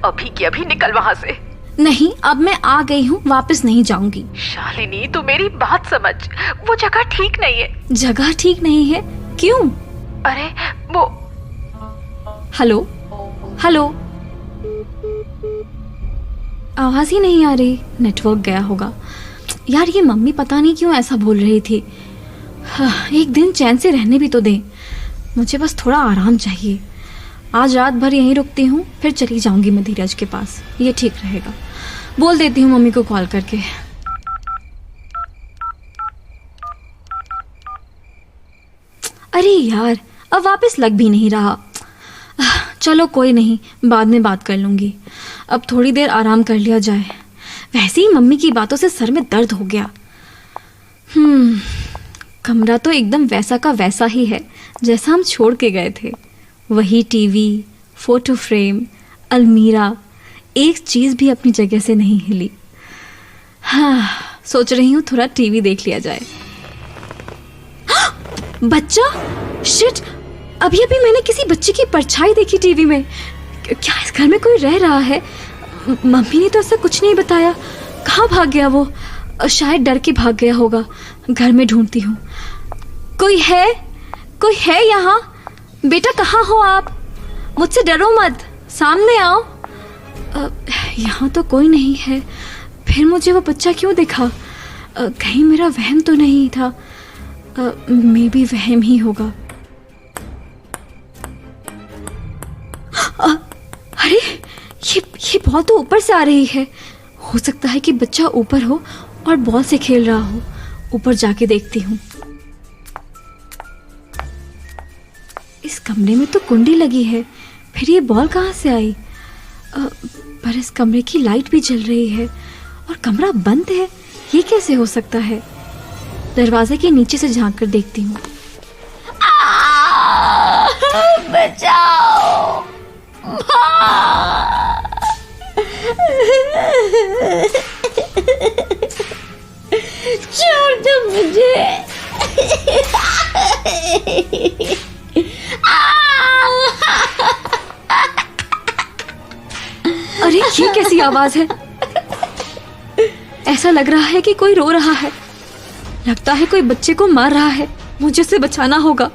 अभी की अभी निकल वहाँ से। नहीं, अब मैं आ गई हूँ, वापस नहीं जाऊंगी। शालिनी तू मेरी बात समझ, वो जगह ठीक नहीं है। जगह ठीक नहीं है? क्यों? अरे वो। हेलो हेलो, आवाज ही नहीं आ रही, नेटवर्क गया होगा। यार ये मम्मी पता नहीं क्यों ऐसा बोल रही थी। एक दिन चैन से रहने भी तो दे, मुझे बस थोड़ा आराम चाहिए। आज रात भर यहीं रुकती हूँ, फिर चली जाऊंगी मैं धीरज के पास, ये ठीक रहेगा। बोल देती हूँ मम्मी को कॉल करके। अरे यार, अब वापस लग भी नहीं रहा। चलो कोई नहीं, बाद में बात कर लूंगी। अब थोड़ी देर आराम कर लिया जाए। वैसे ही मम्मी की बातों से सर में दर्द हो गया। कमरा तो एकदम वैसा का वैसा ही है जैसा हम छोड़ के गए थे। वही टीवी, फोटो फ्रेम, अलमीरा, एक चीज़ भी अपनी जगह से नहीं हिली। हाँ, सोच रही हूँ थोड़ा टीवी देख लिया जाए। बच्चा, शिट, अभी अभी मैंने किसी बच्चे की परछाई देखी टीवी में। क्या इस घर में कोई रह रहा है? मम्मी ने तो ऐसा कुछ नहीं बताया। कहाँ भाग गया वो? शायद डर के भाग गया होगा। घर में ढूंढती हूँ। कोई है? कोई है यहाँ? बेटा कहाँ हो आप? मुझसे डरो मत, सामने आओ। यहाँ तो कोई नहीं है, फिर मुझे वो बच्चा क्यों दिखा? कहीं मेरा वहम तो नहीं था? मे बी वहम ही होगा। अरे ये बॉल तो ऊपर से आ रही है। हो सकता है कि बच्चा ऊपर हो और बॉल से खेल रहा हो। ऊपर जाके देखती हूँ। इस कमरे में तो कुंडी लगी है, फिर ये बॉल कहाँ से आई? पर इस कमरे की लाइट भी जल रही है और कमरा बंद है। ये कैसे हो सकता है? दरवाजे के नीचे से झांक कर देखती हूँ। बचाओ, छोड़ दो मुझे। अरे ये कैसी आवाज है? ऐसा लग रहा है कि कोई रो रहा है। लगता है कोई बच्चे को मार रहा है। मुझे उसे बचाना होगा।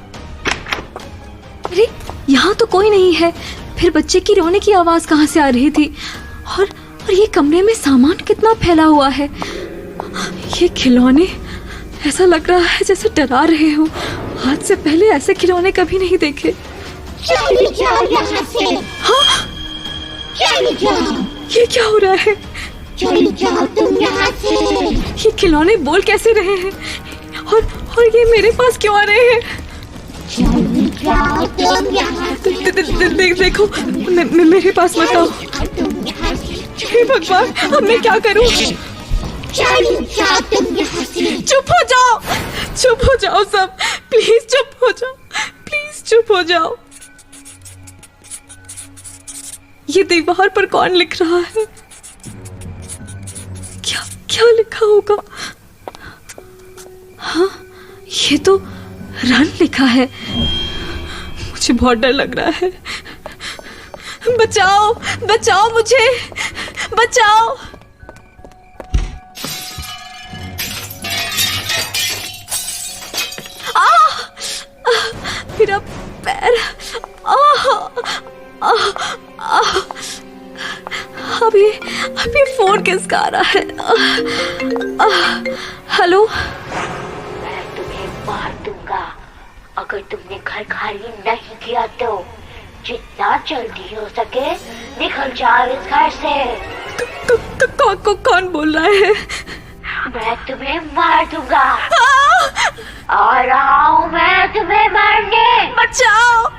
अरे यहाँ तो कोई नहीं है, फिर बच्चे की रोने की आवाज कहाँ से आ रही थी? और ये कमरे में सामान कितना फैला हुआ है। ये खिलौने, ऐसा लग रहा है जैसे डरा रहे हो। आज से पहले ऐसे खिलौने कभी नहीं देखे। चले जाओ यहाँ से। हाँ? चले जाओ। ये क्या हो रहा है? चले जाओ तुम यहाँ से। ये खिलौने बोल कैसे रहे हैं? और ये मेरे पास क्यों आ रहे हैं? चले जाओ तुम यहाँ से। देखो, मेरे पास मत आओ। तुम यहाँ से। हे भगवान, अब मैं क्या करूं? चले जाओ तुम यहाँ से। चुप हो जाओ, चुप हो जाओ सब, प्लीज चुप हो जाओ, प्लीज चुप हो जाओ। ये दीवार पर कौन लिख रहा है? क्या लिखा होगा? हाँ, ये तो रन लिखा है। मुझे बहुत डर लग रहा है। बचाओ, बचाओ मुझे, बचाओ। मेरा पैर। अभी फोन किसका आ रहा है? हेलो। मैं तुम्हें मार दूंगा अगर तुमने घर खाली नहीं किया तो। जितना जल्दी हो सके निकल जाओ इस घर से। कौन बोल रहा है? मैं तुम्हें मार दूंगा। आ रहा हूँ मैं तुम्हें मारने। बचाओ।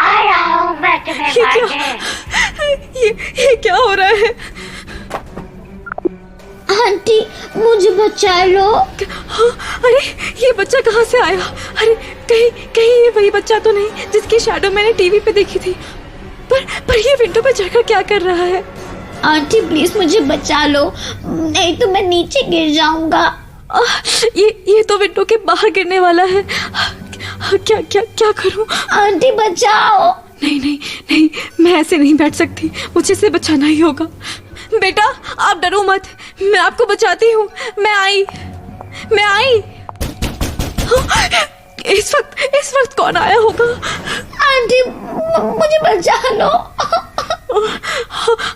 आ रहा हूँ मैं तुम्हें मारने। ये क्या हो रहा है? आंटी मुझे बचा लो। अरे ये बच्चा कहाँ से आया? अरे कहीं ये वही बच्चा तो नहीं जिसकी शैडो मैंने टीवी पे देखी थी? पर ये विंडो पे चढ़कर क्या कर रहा है? आंटी प्लीज मुझे बचा लो, नहीं तो मैं नीचे गिर जाऊंगा। ये तो विंडो के बाहर गिरने वाला है। क्या करूं? आंटी बचाओ। नहीं, मैं ऐसे नहीं बैठ सकती। मुझे इसे बचाना ही होगा। बेटा आप डरो मत, मैं आपको बचाती हूँ। मैं आई। इस वक्त कौन आया होगा? आंटी मुझे बचा लो।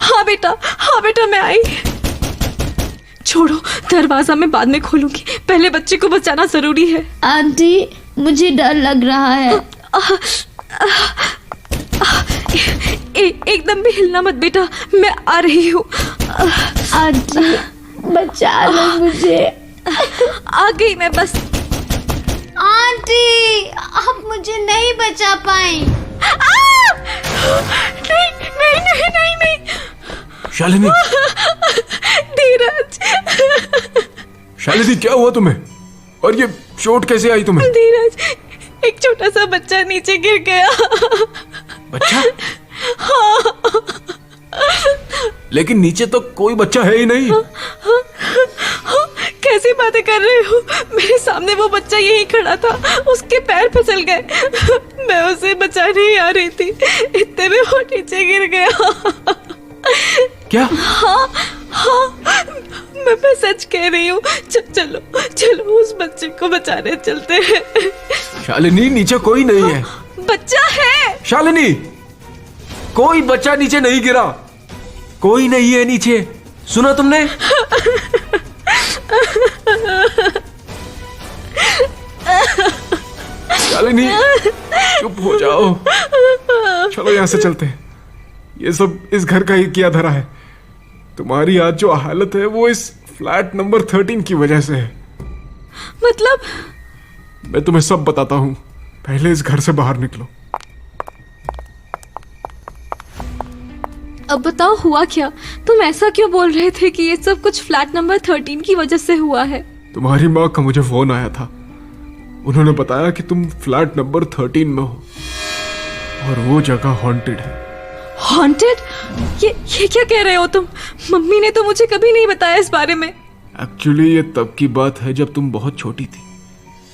हाँ बेटा मैं आई। छोड़ो, दरवाजा मैं बाद में खोलूंगी, पहले बच्चे को बचाना जरूरी है। आंटी मुझे डर लग रहा है। एकदम भी हिलना मत बेटा, मैं आ रही हूँ। आंटी बचा लो मुझे। आ गई मैं बस। आंटी आप मुझे नहीं बचा पाए। नहीं। शालिनी। धीरज। शालिनी क्या हुआ तुम्हें? और ये चोट कैसे आई तुम्हें? धीरज, एक छोटा सा बच्चा नीचे गिर गया। बच्चा? लेकिन नीचे तो कोई बच्चा है ही नहीं। कैसी बातें कर रहे हो? मेरे सामने वो बच्चा यही खड़ा था, उसके पैर फिसल गए। मैं उसे बचाने ही आ रही थी, इतने में वो नीचे गिर गया। क्या? हाँ, मैं सच कह रही हूँ। चलो उस बच्चे को बचाने चलते हैं। शालिनी नीचे कोई नहीं है। बच्चा है। शालिनी, कोई बच्चा नीचे नहीं गिरा, कोई नहीं है नीचे। सुना तुमने? शालिनी चुप हो जाओ। चलो यहाँ से चलते हैं। ये सब इस घर का ही किया धरा है। तुम्हारी आज जो हालत है वो इस फ्लैट नंबर 13 की वजह से है। मतलब? मैं तुम्हें सब बताता हूँ, पहले इस घर से बाहर निकलो। अब बताओ हुआ क्या? तुम ऐसा क्यों बोल रहे थे कि ये सब कुछ फ्लैट नंबर 13 की वजह से हुआ है? तुम्हारी माँ का मुझे फोन आया था। उन्होंने बताया कि तुम फ्लैट नंबर 13 में हो और वो जगह हॉन्टेड है। हॉन्टेड? ये क्या कह रहे हो तुम? मम्मी ने तो मुझे कभी नहीं बताया इस बारे में। एक्चुअली ये तब की बात है जब तुम बहुत छोटी थी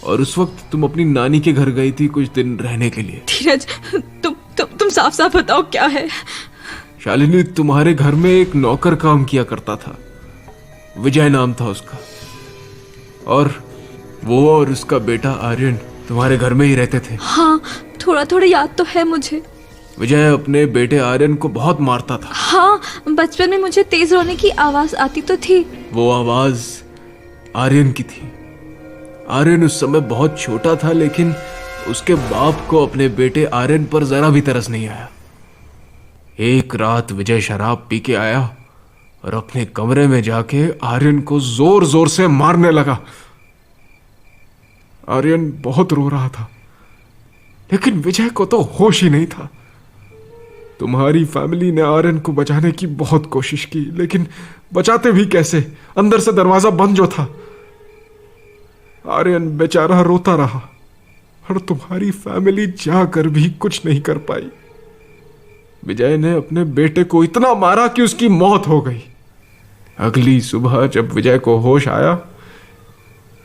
और उस वक्त तुम अपनी नानी के घर गई थी कुछ दिन रहने के लिए। धीरज, तुम साफ बताओ क्या है? शालिनी, तुम्हारे घर में एक नौकर काम किया करता था, विजय नाम था उसका, और वो और उसका बेटा आर्यन तुम्हारे घर में ही रहते थे। हाँ, थोड़ा याद तो है मुझे। विजय अपने बेटे आर्यन को बहुत मारता था। हाँ, बचपन में मुझे तेज रोने की आवाज आती तो थी। वो आवाज आर्यन की थी। आर्यन उस समय बहुत छोटा था, लेकिन उसके बाप को अपने बेटे आर्यन पर जरा भी तरस नहीं आया। एक रात विजय शराब पी के आया और अपने कमरे में जाके आर्यन को जोर जोर से मारने लगा। आर्यन बहुत रो रहा था, लेकिन विजय को तो होश ही नहीं था। तुम्हारी फैमिली ने आर्यन को बचाने की बहुत कोशिश की, लेकिन बचाते भी कैसे? अंदर से दरवाजा बंद जो था। आर्यन बेचारा रोता रहा और तुम्हारी फैमिली जाकर भी कुछ नहीं कर पाई। विजय ने अपने बेटे को इतना मारा कि उसकी मौत हो गई। अगली सुबह जब विजय को होश आया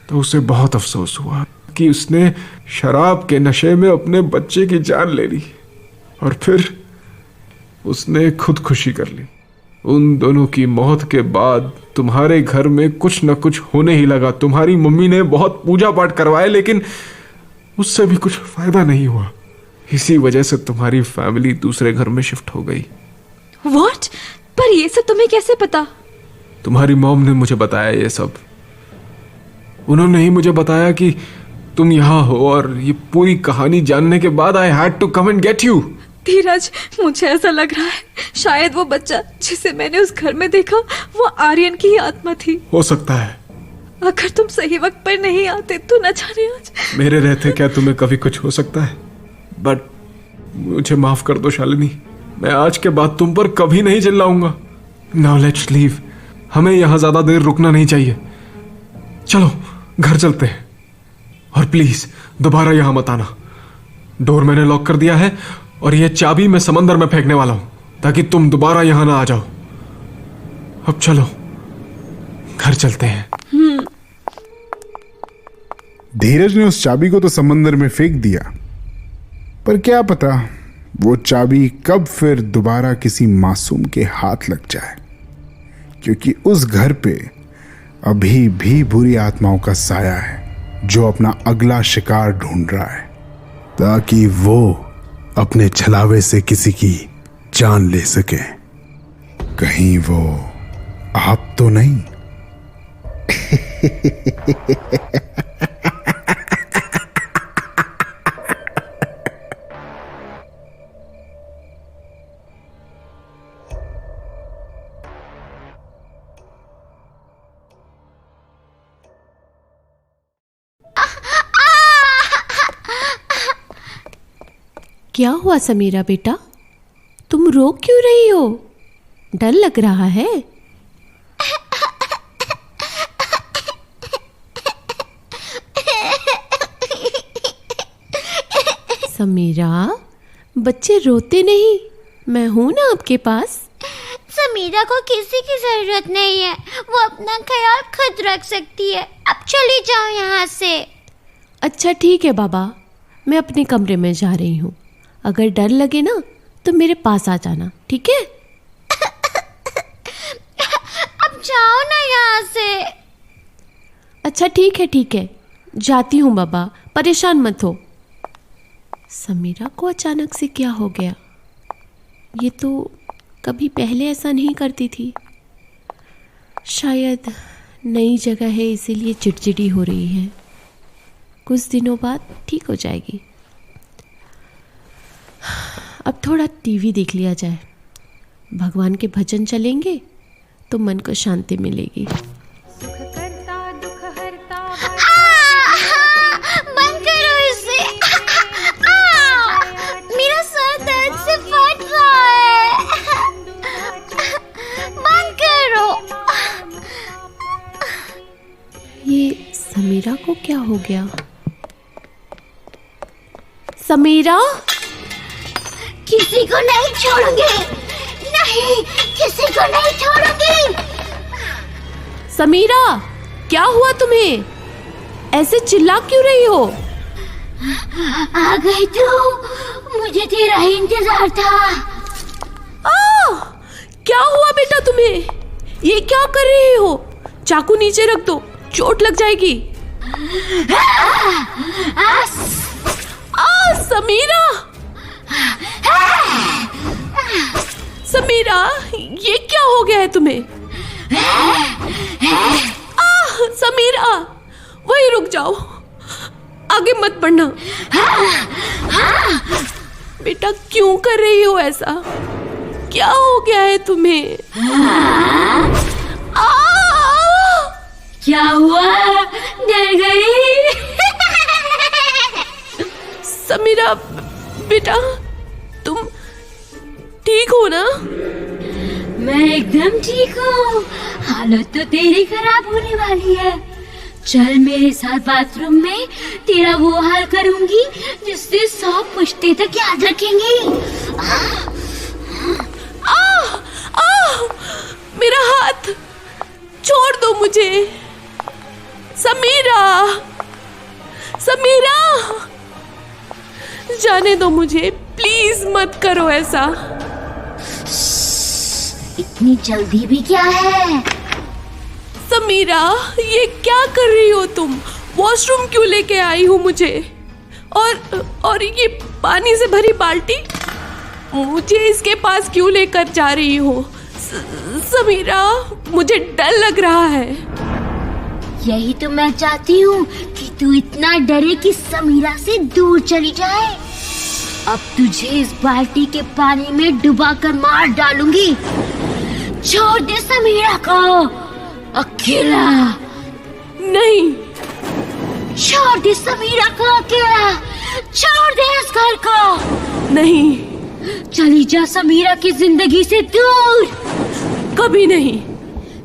तो उसे बहुत अफसोस हुआ कि उसने शराब के नशे में अपने बच्चे की जान ले ली और फिर उसने खुदकुशी कर ली। उन दोनों की मौत के बाद तुम्हारे घर में कुछ न कुछ होने ही लगा। तुम्हारी मम्मी ने बहुत पूजा पाठ करवाए लेकिन उससे भी कुछ फायदा नहीं हुआ। इसी वजह से तुम्हारी फैमिली दूसरे घर में शिफ्ट हो गई। What? पर ये सब तुम्हें कैसे पता? तुम्हारी मॉम ने मुझे बताया ये सब। उन्होंने ही मुझे बताया कि तुम यहाँ हो और ये पूरी कहानी जानने के बाद I had to come and get you. Dheeraj, मुझे ऐसा लग रहा है शायद वो बच्चा जिसे मैंने उस घर में देखा वो आर्यन की ही आत्मा थी। हो सकता है। अगर तुम सही वक्त पर नहीं आते तो न जाने आज। मेरे रहते क्या तुम्हें कभी कुछ हो सकता है? बट मुझे माफ कर दो शालिनी, मैं आज के बाद तुम पर कभी नहीं चिल्लाऊंगा। Now let's leave. हमें यहाँ ज्यादा देर रुकना नहीं चाहिए। चलो घर चलते हैं और प्लीज दोबारा यहाँ मत आना। डोर मैंने लॉक कर दिया है और यह चाबी मैं समंदर में फेंकने वाला हूं ताकि तुम दोबारा यहां ना आ जाओ। अब चलो घर चलते हैं। धीरज ने उस चाबी को तो समंदर में फेंक दिया, पर क्या पता वो चाबी कब फिर दोबारा किसी मासूम के हाथ लग जाए, क्योंकि उस घर पे अभी भी बुरी आत्माओं का साया है जो अपना अगला शिकार ढूंढ रहा है ताकि वो अपने छलावे से किसी की जान ले सके। कहीं वो आप तो नहीं? क्या हुआ समीरा बेटा, तुम रो क्यों रही हो? डर लग रहा है? समीरा, बच्चे रोते नहीं, मैं हूं ना आपके पास। समीरा को किसी की जरूरत नहीं है, वो अपना ख्याल खुद रख सकती है। अब चली जाओ यहाँ से। अच्छा ठीक है बाबा, मैं अपने कमरे में जा रही हूँ। अगर डर लगे ना तो मेरे पास आ जाना, ठीक है? अब जाओ ना यहाँ से। अच्छा ठीक है, जाती हूँ बाबा, परेशान मत हो। समीरा को अचानक से क्या हो गया? ये तो कभी पहले ऐसा नहीं करती थी। शायद नई जगह है इसीलिए चिड़चिड़ी हो रही है। कुछ दिनों बाद ठीक हो जाएगी। अब थोड़ा टीवी देख लिया जाए, भगवान के भजन चलेंगे तो मन को शांति मिलेगी। बंद करो इसे। मेरा सर दर्द से फट रहा है। बंद करो। ये समीरा को क्या हो गया? समीरा, किसी को नहीं छोड़ूंगी, नहीं, किसी को नहीं छोड़ूंगी। समीरा, क्या हुआ तुम्हें? ऐसे चिल्ला क्यों रही हो? आ गई तू, मुझे तेरा ही इंतजार था। क्या हुआ बेटा तुम्हें? ये क्या कर रही हो? चाकू नीचे रख दो, चोट लग जाएगी। समीरा, समीरा, ये क्या हो गया है तुम्हें? समीरा, वहीं रुक जाओ, आगे मत बढ़ना। बेटा क्यों कर रही हो ऐसा? क्या हो गया है तुम्हें? क्या हुआ? डर गई? समीरा बेटा, तुम ठीक हो ना? मैं एकदम ठीक हूँ। हालत तो तेरी खराब होने वाली है। चल मेरे साथ बाथरूम में, तेरा वो हाल करूंगी जिससे 100 पुश्ते तक याद रखेंगी। मेरा हाथ छोड़ दो मुझे। समीरा, समीरा, जाने दो मुझे, प्लीज मत करो ऐसा। इतनी जल्दी भी क्या है? समीरा, ये क्या कर रही हो तुम? वॉशरूम क्यों लेके आई हो मुझे? और ये पानी से भरी बाल्टी मुझे इसके पास क्यों लेकर जा रही हो? समीरा, मुझे डर लग रहा है। यही तो मैं चाहती हूँ कि तू इतना डरे कि समीरा से दूर चली जाए। अब तुझे इस बाल्टी के पानी में डुबा कर मार डालूंगी। छोड़ दे समीरा को अकेला। नहीं, छोड़ दे समीरा को अकेला। छोड़ दे इस घर को। नहीं, चली जा समीरा की जिंदगी से दूर। कभी नहीं।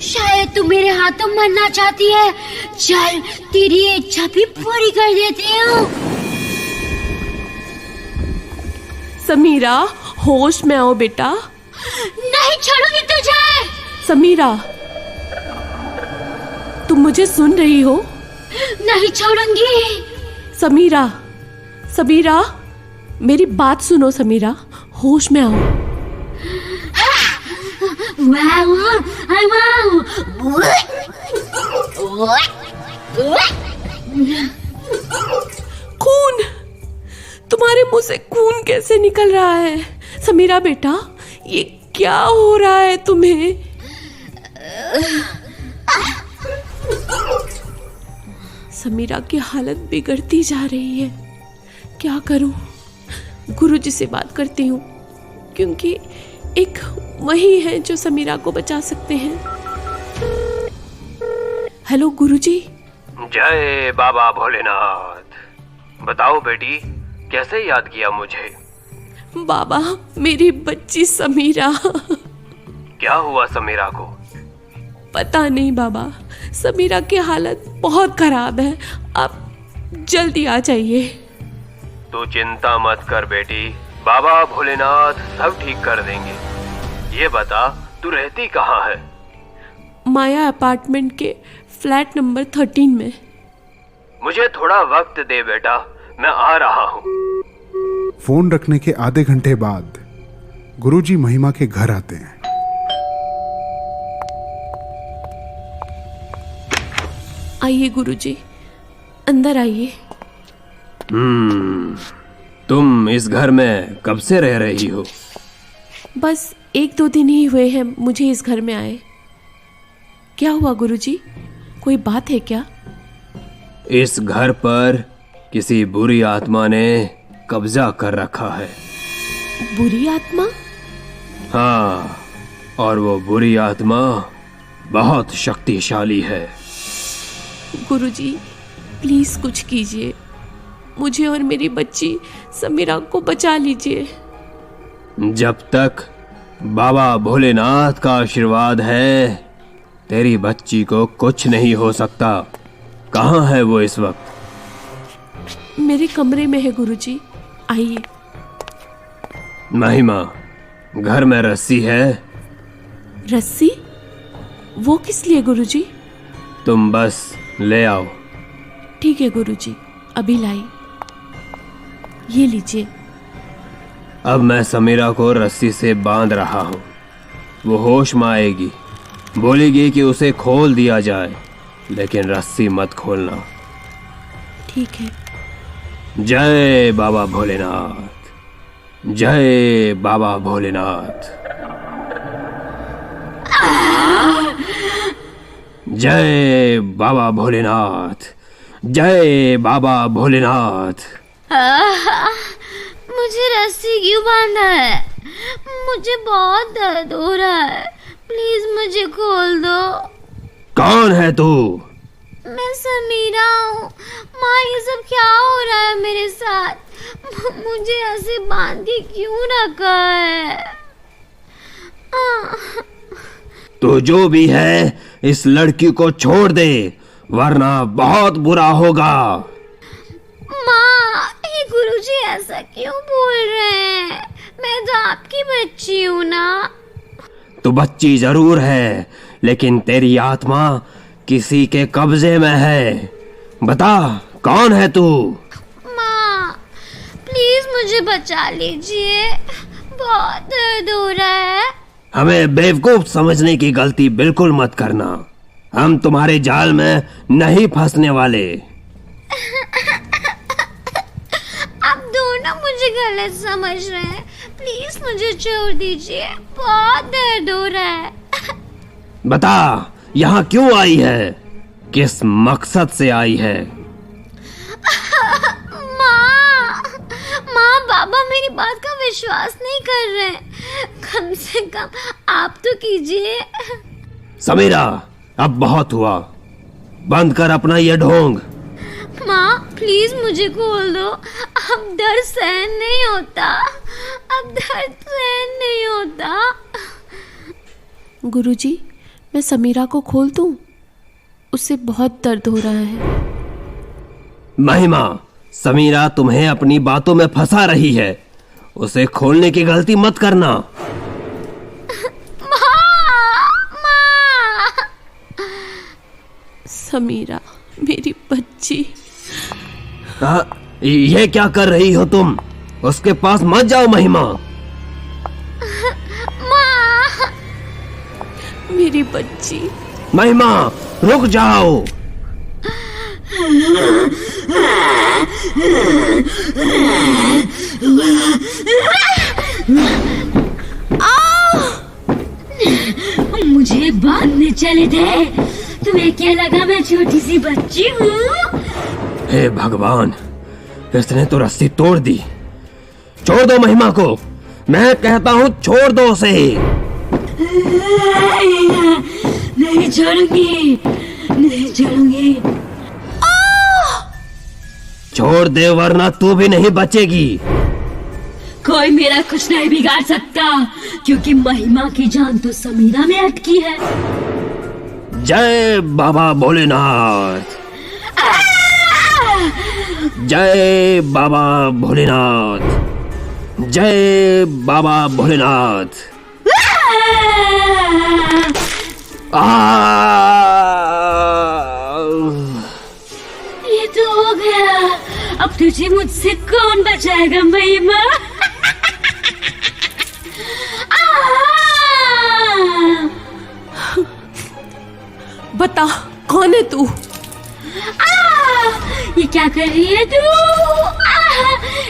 शायद तू मेरे हाथों मरना चाहती है। चल, तेरी इच्छा भी पूरी कर देती हूँ। समीरा, होश में आओ बेटा। नहीं छोड़ूंगी तुझे। समीरा, तुम मुझे सुन रही हो? नहीं छोड़ूंगी। समीरा, समीरा, मेरी बात सुनो समीरा, होश में आओ। खून, तुम्हारे मुंह से खून कैसे निकल रहा है? समीरा बेटा, ये क्या हो रहा है तुम्हें? समीरा की हालत बिगड़ती जा रही है। क्या करूं? गुरुजी से बात करती हूँ, क्योंकि एक वही है जो समीरा को बचा सकते हैं। हेलो गुरुजी। जय बाबा भोलेनाथ। बताओ बेटी, कैसे याद किया मुझे? बाबा, मेरी बच्ची समीरा। क्या हुआ समीरा को? पता नहीं बाबा, समीरा की हालत बहुत खराब है। आप जल्दी आ जाइए। तू चिंता मत कर बेटी, बाबा भोलेनाथ सब ठीक कर देंगे। ये बता, तू रहती कहाँ है? माया अपार्टमेंट के फ्लैट नंबर 13 में। मुझे थोड़ा वक्त दे बेटा, मैं आ रहा हूँ। फोन रखने के आधे घंटे बाद गुरुजी महिमा के घर आते हैं। आइए गुरुजी, अंदर आइए। तुम इस घर में कब से रह रही हो? बस 1-2 दिन ही हुए हैं मुझे इस घर में आए। क्या हुआ गुरुजी, कोई बात है क्या? इस घर पर किसी बुरी आत्मा ने कब्जा कर रखा है। बुरी आत्मा? हाँ, और वो बुरी आत्मा बहुत शक्तिशाली है। गुरुजी, प्लीज कुछ कीजिए, मुझे और मेरी बच्ची समीरा को बचा लीजिए। जब तक बाबा भोलेनाथ का आशीर्वाद है, तेरी बच्ची को कुछ नहीं हो सकता। कहाँ है वो इस वक्त? मेरे कमरे में है गुरुजी, आइए। महिमा, घर में रस्सी है? रस्सी? वो किस लिए गुरुजी? तुम बस ले आओ। ठीक है गुरुजी, अभी लाई। ये लीजिए। अब मैं समीरा को रस्सी से बांध रहा हूँ। वो होश में आएगी, बोलेगी कि उसे खोल दिया जाए, लेकिन रस्सी मत खोलना। ठीक है। जय बाबा भोलेनाथ, जय बाबा भोलेनाथ, जय बाबा भोलेनाथ, जय बाबा भोलेनाथ। मुझे रस्सी क्यों बांधा है? मुझे बहुत दर्द हो रहा है, प्लीज मुझे खोल दो। कौन है तू? मैं समीरा हूँ। माँ, ये सब क्या हो रहा है मेरे साथ? मुझे ऐसे बांध के क्यों रखा है? तो जो भी है, इस लड़की को छोड़ दे, वरना बहुत बुरा होगा। माँ, ये गुरुजी ऐसा क्यों बोल रहे हैं? मैं तो आपकी बच्ची हूँ ना। तू बच्ची जरूर है, लेकिन तेरी आत्मा किसी के कब्जे में है। बता, कौन है तू? माँ प्लीज मुझे बचा लीजिए, बहुत दर्द हो रहा है। हमें बेवकूफ समझने की गलती बिल्कुल मत करना। हम तुम्हारे जाल में नहीं फंसने वाले। आप दोनों मुझे गलत समझ रहे हैं, प्लीज मुझे छोड़ दीजिए, बहुत दर्द हो रहा है। बता, यहाँ क्यों आई है? किस मकसद से आई है? माँ बाबा मेरी बात का विश्वास नहीं कर रहे, कम से कम आप तो कीजिए। समीरा, अब बहुत हुआ, बंद कर अपना ये ढोंग। माँ प्लीज मुझे खोल दो, अब दर्द सहन नहीं होता, अब दर्द सहन नहीं होता। गुरुजी, मैं समीरा को खोल दूं? उसे बहुत दर्द हो रहा है। महिमा, समीरा तुम्हें अपनी बातों में फंसा रही है, उसे खोलने की गलती मत करना। समीरा मेरी बच्ची। ये क्या कर रही हो तुम? उसके पास मत जाओ महिमा। मेरी बच्ची। महिमा रुक जाओ। मुझे बांधने चले थे, तुम्हें क्या लगा मैं छोटी सी बच्ची हूँ? हे भगवान, इसने तो रस्सी तोड़ दी। छोड़ दो महिमा को, मैं कहता हूँ छोड़ दो उसे। नहीं छोड़ूंगी, नहीं छोड़ूंगी। छोड़ दे वरना तू भी नहीं बचेगी। कोई मेरा कुछ नहीं बिगाड़ सकता, क्योंकि महिमा की जान तो समीरा में अटकी है। जय बाबा भोलेनाथ, जय बाबा भोलेनाथ, जय बाबा भोलेनाथ। ये तो हो गया, अब तुझे मुझसे कौन बचाएगा महिमा? बता, कौन है तू? ये क्या कर रही है तू?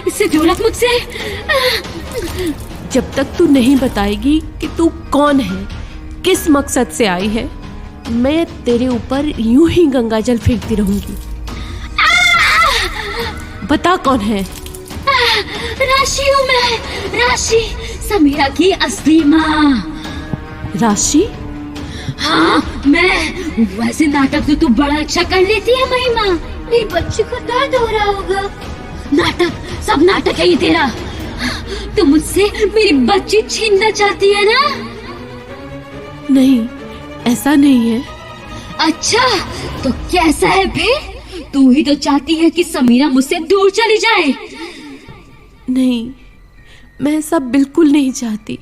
इससे दूर रख मुझसे। जब तक तू नहीं बताएगी कि तू कौन है, किस मकसद से आई है, मैं तेरे ऊपर यूं ही गंगाजल फेंकती रहूंगी। बता कौन है? राशि हूँ मैं, राशि, समीरा की असली माँ। राशि? हाँ मैं। वैसे नाटक तो तू बड़ा अच्छा कर लेती है महिमा, मेरी बच्ची को दर्द हो रहा होगा। नाटक, सब नाटक है ये तेरा। तू मुझसे मेरी बच्ची छीनना चाहती है ना? नहीं, ऐसा नहीं है। अच्छा, तो कैसा है फिर? तू ही तो चाहती है कि समीरा मुझसे दूर चली जाए। नहीं, मैं ऐसा बिल्कुल नहीं चाहती।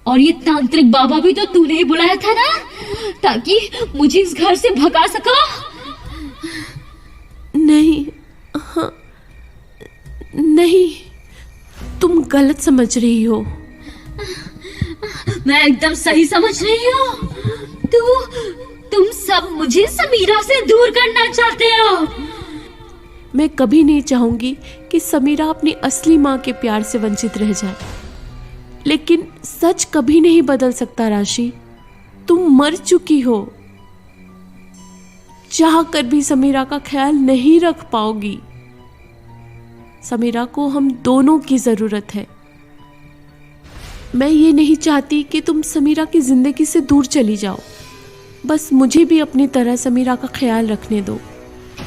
और ये तांत्रिक बाबा भी तो तूने ही बुलाया था ना, ताकि मुझे इस घर से भगा सको? नहीं, हाँ, नहीं, तुम गलत समझ रही हो। मैं एकदम सही समझ रही हूँ। तुम सब मुझे समीरा से दूर करना चाहते हो। मैं कभी नहीं चाहूंगी कि समीरा अपनी असली माँ के प्यार से वंचित रह जाए, लेकिन सच कभी नहीं बदल सकता राशि। तुम मर चुकी हो, चाह कर भी समीरा का ख्याल नहीं रख पाओगी। समीरा को हम दोनों की जरूरत है। मैं ये नहीं चाहती कि तुम समीरा की जिंदगी से दूर चली जाओ। बस मुझे भी अपनी तरह समीरा का ख्याल रखने दो।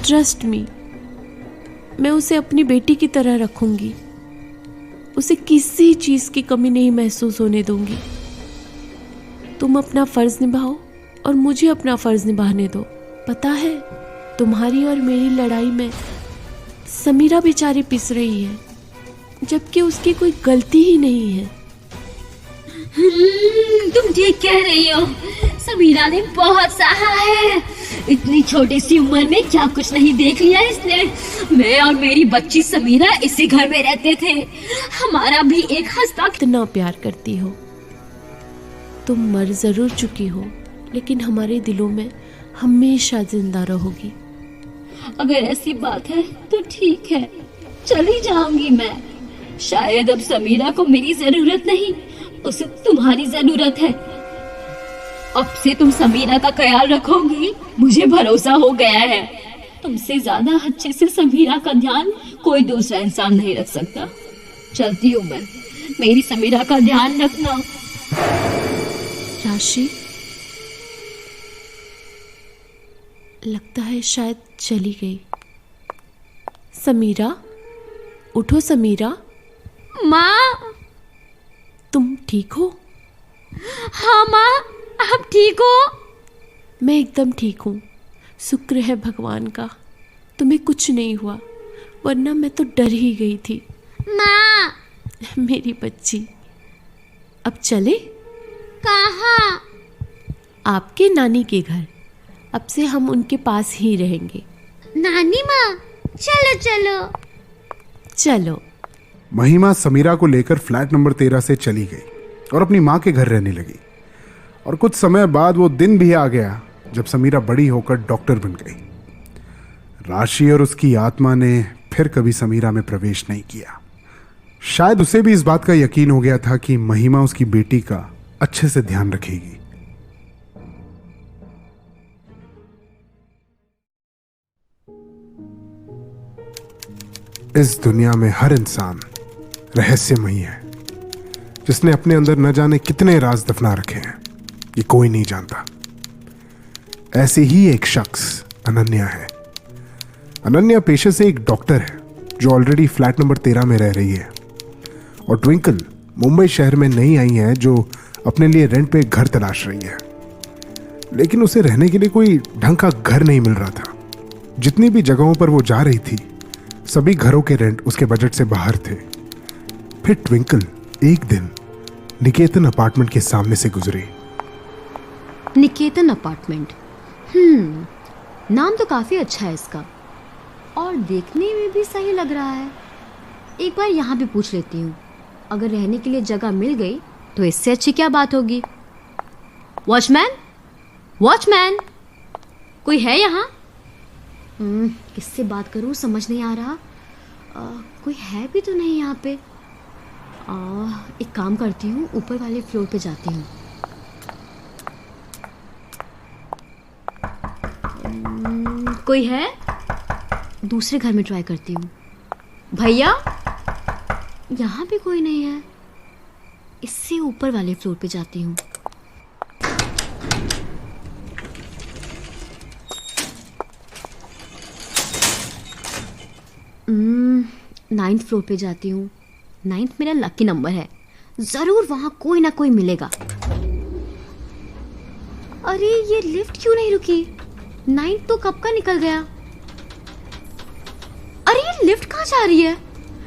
ट्रस्ट मी, मैं उसे अपनी बेटी की तरह रखूंगी। उसे किसी चीज की कमी नहीं महसूस होने दूंगी। तुम अपना फर्ज निभाओ और मुझे अपना फर्ज निभाने दो। पता है, तुम्हारी और मेरी लड़ाई में समीरा बेचारी पिस रही है, जबकि उसकी कोई गलती ही नहीं है। तुम ठीक कह रही हो, समीरा ने बहुत सहा है, इतनी छोटी सी उम्र में क्या कुछ नहीं देख लिया इसने। मैं और मेरी बच्ची समीरा इसी घर में रहते थे, हमारा भी एक हंसता। इतना प्यार करती हो, तुम मर जरूर चुकी हो लेकिन हमारे दिलों में हमेशा जिंदा रहोगी। अगर ऐसी बात है तो ठीक है, चली जाऊंगी मैं। शायद अब समीरा को मेरी जरूरत नहीं, उसे तुम्हारी जरूरत है। अब से तुम समीरा का ख्याल रखोगी, मुझे भरोसा हो गया है। तुमसे ज्यादा अच्छे से समीरा का ध्यान कोई दूसरा इंसान नहीं रख सकता। चलती हूँ मैं, मेरी समीरा का ध्यान रखना। राशि, लगता है शायद चली गई। समीरा, उठो समीरा। माँ, तुम ठीक हो? हाँ माँ, आप ठीक हो? मैं एकदम ठीक हूँ, शुक्र है भगवान का, तुम्हें कुछ नहीं हुआ, वरना मैं तो डर ही गई थी। माँ, मेरी बच्ची, अब चले? कहाँ? आपके नानी के घर। अब से हम उनके पास ही रहेंगे। नानी माँ, चलो चलो चलो। महिमा समीरा को लेकर फ्लैट नंबर 13 से चली गई और अपनी माँ के घर रहने लगी। और कुछ समय बाद वो दिन भी आ गया जब समीरा बड़ी होकर डॉक्टर बन गई। राशि और उसकी आत्मा ने फिर कभी समीरा में प्रवेश नहीं किया। शायद उसे भी इस बात का यकीन हो गया था कि महिमा उसकी बेटी का अच्छे से ध्यान रखेगी। इस दुनिया में हर इंसान रहस्यमयी है, जिसने अपने अंदर न जाने कितने राज दफना रखे हैं, ये कोई नहीं जानता। ऐसे ही एक शख्स अनन्या है। अनन्या पेशे से एक डॉक्टर है जो ऑलरेडी फ्लैट नंबर 13 में रह रही है। और ट्विंकल मुंबई शहर में नई आई है जो अपने लिए रेंट पे घर तलाश रही है, लेकिन उसे रहने के लिए कोई ढंग का घर नहीं मिल रहा था। जितनी भी जगहों पर वो जा रही थी, सभी घरों के रेंट उसके बजट से बाहर थे। फिर ट्विंकल एक दिन निकेतन अपार्टमेंट के सामने से गुजरी। निकेतन अपार्टमेंट, नाम तो काफी अच्छा है इसका और देखने में भी सही लग रहा है। एक बार यहाँ भी पूछ लेती हूँ, अगर रहने के लिए जगह मिल गई तो इससे अच्छी क्या बात होगी। वॉचमैन, वॉचमैन, कोई है यहाँ? किससे बात करूँ समझ नहीं आ रहा। कोई है भी तो नहीं यहाँ पे। एक काम करती हूँ, ऊपर वाले फ्लोर पे जाती हूँ। कोई है? दूसरे घर में ट्राई करती हूँ। भैया, यहाँ भी कोई नहीं है। इससे ऊपर वाले फ्लोर पे जाती हूँ। नाइन्थ फ्लोर पे जाती हूँ। 9th मेरा लकी नंबर है, जरूर वहां कोई ना कोई मिलेगा। अरे ये लिफ्ट क्यों नहीं रुकी? 9th तो कब का निकल गया। अरे ये लिफ्ट कहाँ जा रही है?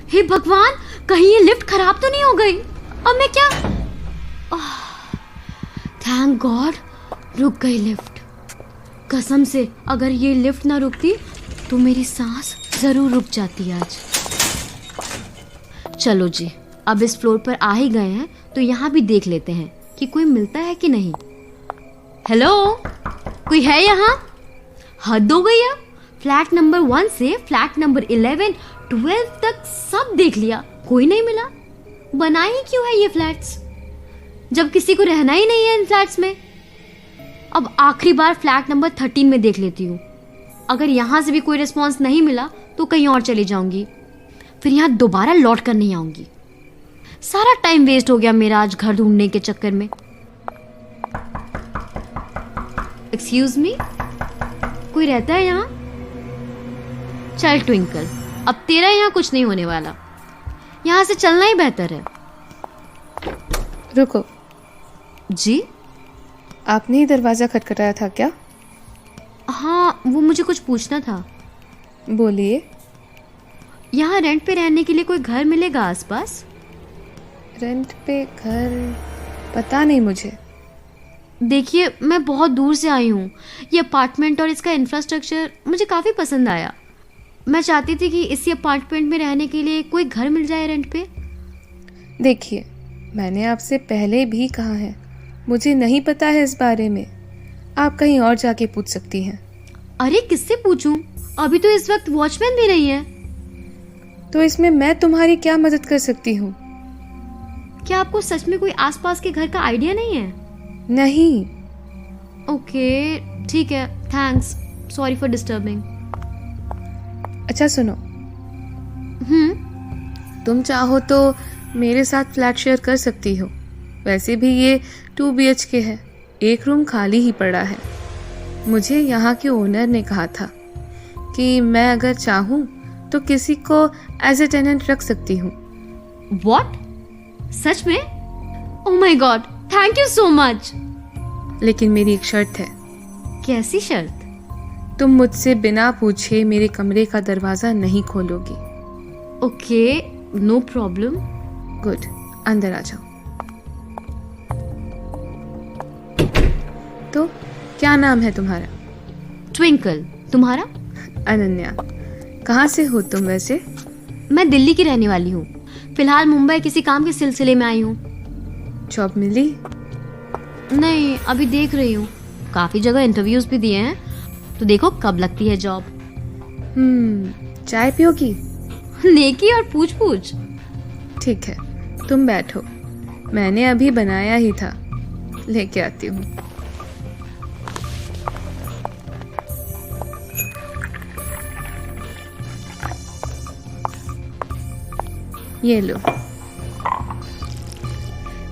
हे भगवान, कहीं ये लिफ्ट खराब तो नहीं हो गई? अब मैं क्या? थैंक गॉड, रुक गई लिफ्ट। कसम से अगर ये लिफ्ट ना रुकती तो मेरी सांस जरूर रुक जाती आज। चलो जी, अब इस फ्लोर पर आ ही गए हैं तो यहाँ भी देख लेते हैं कि कोई मिलता है कि नहीं। हेलो, कोई है यहाँ? हद हो गई है। फ्लैट नंबर 1 से फ्लैट नंबर 11, 12 तक सब देख लिया, कोई नहीं मिला। बनाए ही क्यों है ये फ्लैट्स जब किसी को रहना ही नहीं है इन फ्लैट्स में। अब आखिरी बार फ्लैट नंबर 13 में देख लेती हूँ। अगर यहाँ से भी कोई रिस्पॉन्स नहीं मिला तो कहीं और चली जाऊंगी, फिर यहाँ दोबारा लौट कर नहीं आऊंगी। सारा टाइम वेस्ट हो गया मेरा आज घर ढूंढने के चक्कर में। एक्सक्यूज मी, कोई रहता है यहाँ? चल ट्विंकल, अब तेरा यहाँ कुछ नहीं होने वाला, यहाँ से चलना ही बेहतर है। रुको जी, आपने ही दरवाजा खटखटाया था क्या? हाँ, वो मुझे कुछ पूछना था। बोलिए। यहाँ रेंट पे रहने के लिए कोई घर मिलेगा आसपास? रेंट पे घर पता नहीं मुझे। देखिए, मैं बहुत दूर से आई हूँ। ये अपार्टमेंट और इसका इंफ्रास्ट्रक्चर मुझे काफ़ी पसंद आया। मैं चाहती थी कि इसी अपार्टमेंट में रहने के लिए कोई घर मिल जाए रेंट पे। देखिए, मैंने आपसे पहले भी कहा है, मुझे नहीं पता है इस बारे में। आप कहीं और जाके पूछ सकती हैं। अरे किससे पूछूं? अभी तो इस वक्त वॉचमैन भी नहीं है। तो इसमें मैं तुम्हारी क्या मदद कर सकती हूँ? क्या आपको सच में कोई आसपास के घर का आइडिया नहीं है? नहीं। ओके, ठीक है, थैंक्स, सॉरी फॉर डिस्टर्बिंग। अच्छा सुनो, तुम चाहो तो मेरे साथ फ्लैट शेयर कर सकती हो। वैसे भी ये 2 BHK है, एक रूम खाली ही पड़ा है। मुझे यहाँ के ओनर ने कहा था कि मैं अगर चाहूँ तो किसी को एज ए टेनेंट रख सकती हूँ। What? सच में? Oh my God, thank you so much. लेकिन मेरी एक शर्त है। कैसी शर्त? तुम मुझसे बिना पूछे मेरे कमरे का दरवाजा नहीं खोलोगी। Okay, no problem. गुड, अंदर आ जाओ। तो क्या नाम है तुम्हारा? ट्विंकल। तुम्हारा? अनन्या। कहाँ से हो तुम वैसे? मैं दिल्ली की रहने वाली हूँ। फिलहाल मुंबई किसी काम के सिलसिले में आई हूँ। जॉब मिली? नहीं, अभी देख रही हूँ। काफी जगह इंटरव्यूज भी दिए हैं, तो देखो कब लगती है जॉब। चाय पियोगी? नेकी और पूछ पूछ। ठीक है, तुम बैठो, मैंने अभी बनाया ही था, लेके आती हूँ। ये लो।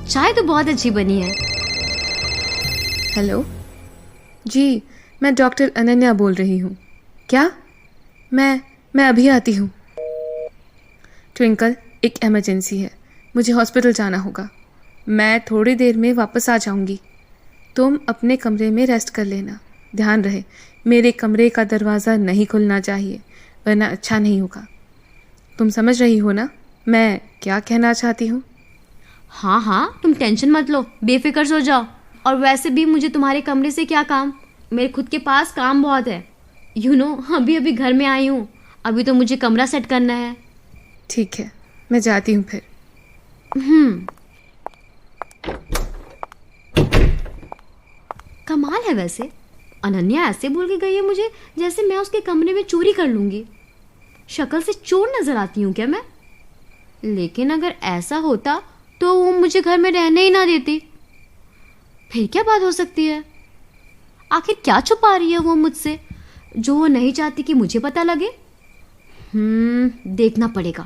चाय तो बहुत अच्छी बनी है। हेलो जी, मैं डॉक्टर अनन्या बोल रही हूँ। क्या? मैं अभी आती हूँ। ट्विंकल, एक इमरजेंसी है, मुझे हॉस्पिटल जाना होगा। मैं थोड़ी देर में वापस आ जाऊँगी। तुम अपने कमरे में रेस्ट कर लेना। ध्यान रहे, मेरे कमरे का दरवाज़ा नहीं खुलना चाहिए, वरना अच्छा नहीं होगा। तुम समझ रही हो ना मैं क्या कहना चाहती हूँ? हाँ हाँ, तुम टेंशन मत लो, बेफिक्र हो जाओ। और वैसे भी मुझे तुम्हारे कमरे से क्या काम, मेरे खुद के पास काम बहुत है। अभी घर में आई हूँ, अभी तो मुझे कमरा सेट करना है। ठीक है, मैं जाती हूँ फिर। कमाल है वैसे, अनन्या ऐसे बोल के गई है मुझे जैसे मैं उसके कमरे में चोरी कर लूंगी। शक्ल से चोर नजर आती हूँ क्या मैं? लेकिन अगर ऐसा होता तो वो मुझे घर में रहने ही ना देती। फिर क्या बात हो सकती है? आखिर क्या छुपा रही है वो मुझसे जो वो नहीं चाहती कि मुझे पता लगे? देखना पड़ेगा।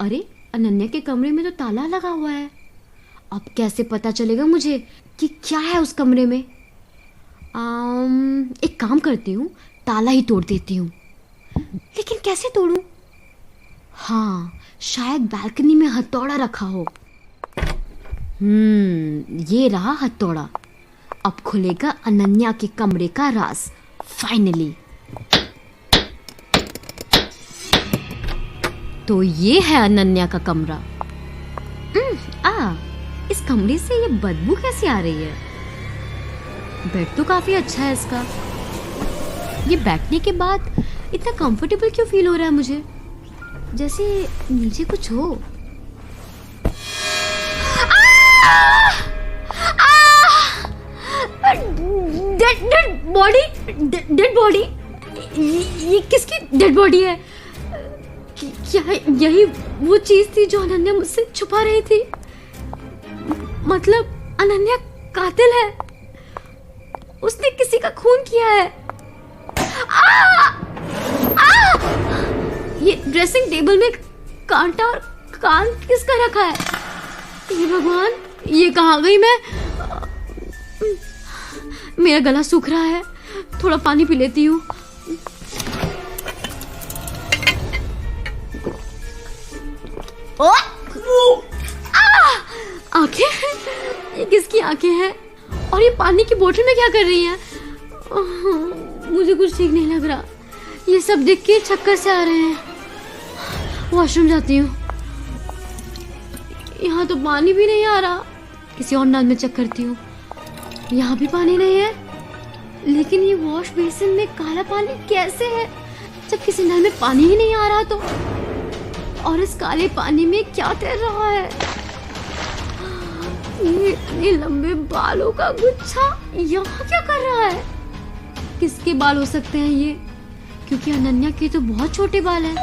अरे, अनन्या के कमरे में तो ताला लगा हुआ है। अब कैसे पता चलेगा मुझे कि क्या है उस कमरे में? एक काम करती हूँ, ताला ही तोड़ देती हूँ। लेकिन कैसे तोड़ूं? हाँ, शायद बालकनी में हथौड़ा रखा हो। ये रहा हथौड़ा। अब खुलेगा अनन्या के कमरे का राज फाइनली। तो ये है अनन्या का कमरा। इस कमरे से ये बदबू कैसी आ रही है? बेड तो काफी अच्छा है इसका। ये बैठने के बाद इतना कंफर्टेबल क्यों फील हो रहा है मुझे, जैसे नीचे कुछ हो। Dead body. ये किसकी डेड बॉडी है? क्या यही वो चीज थी जो अनन्या मुझसे छुपा रही थी? मतलब अनन्या कातिल है, उसने किसी का खून किया है। ये ड्रेसिंग टेबल में कांटा और कान किसका रखा है? हे भगवान, ये कहाँ गई मैं? मेरा गला सूख रहा है, थोड़ा पानी पी लेती हूँ। आंखें? ये किसकी आंखें हैं? और ये पानी की बोतल में क्या कर रही हैं? मुझे कुछ ठीक नहीं लग रहा। ये सब देख के चक्कर से आ रहे हैं। वॉशरूम जाती हूँ। यहाँ तो पानी भी नहीं आ रहा। किसी और नल में चेक करती हूँ। यहाँ भी पानी नहीं है, लेकिन ये वॉश बेसिन में काला पानी कैसे है जब किसी नल में पानी ही नहीं आ रहा तो? और इस काले पानी में क्या तैर रहा है? ये इतने लंबे बालों का गुच्छा यहाँ क्या कर रहा है? किसके बाल हो सकते हैं ये? क्योंकि अनन्या के तो बहुत छोटे बाल हैं।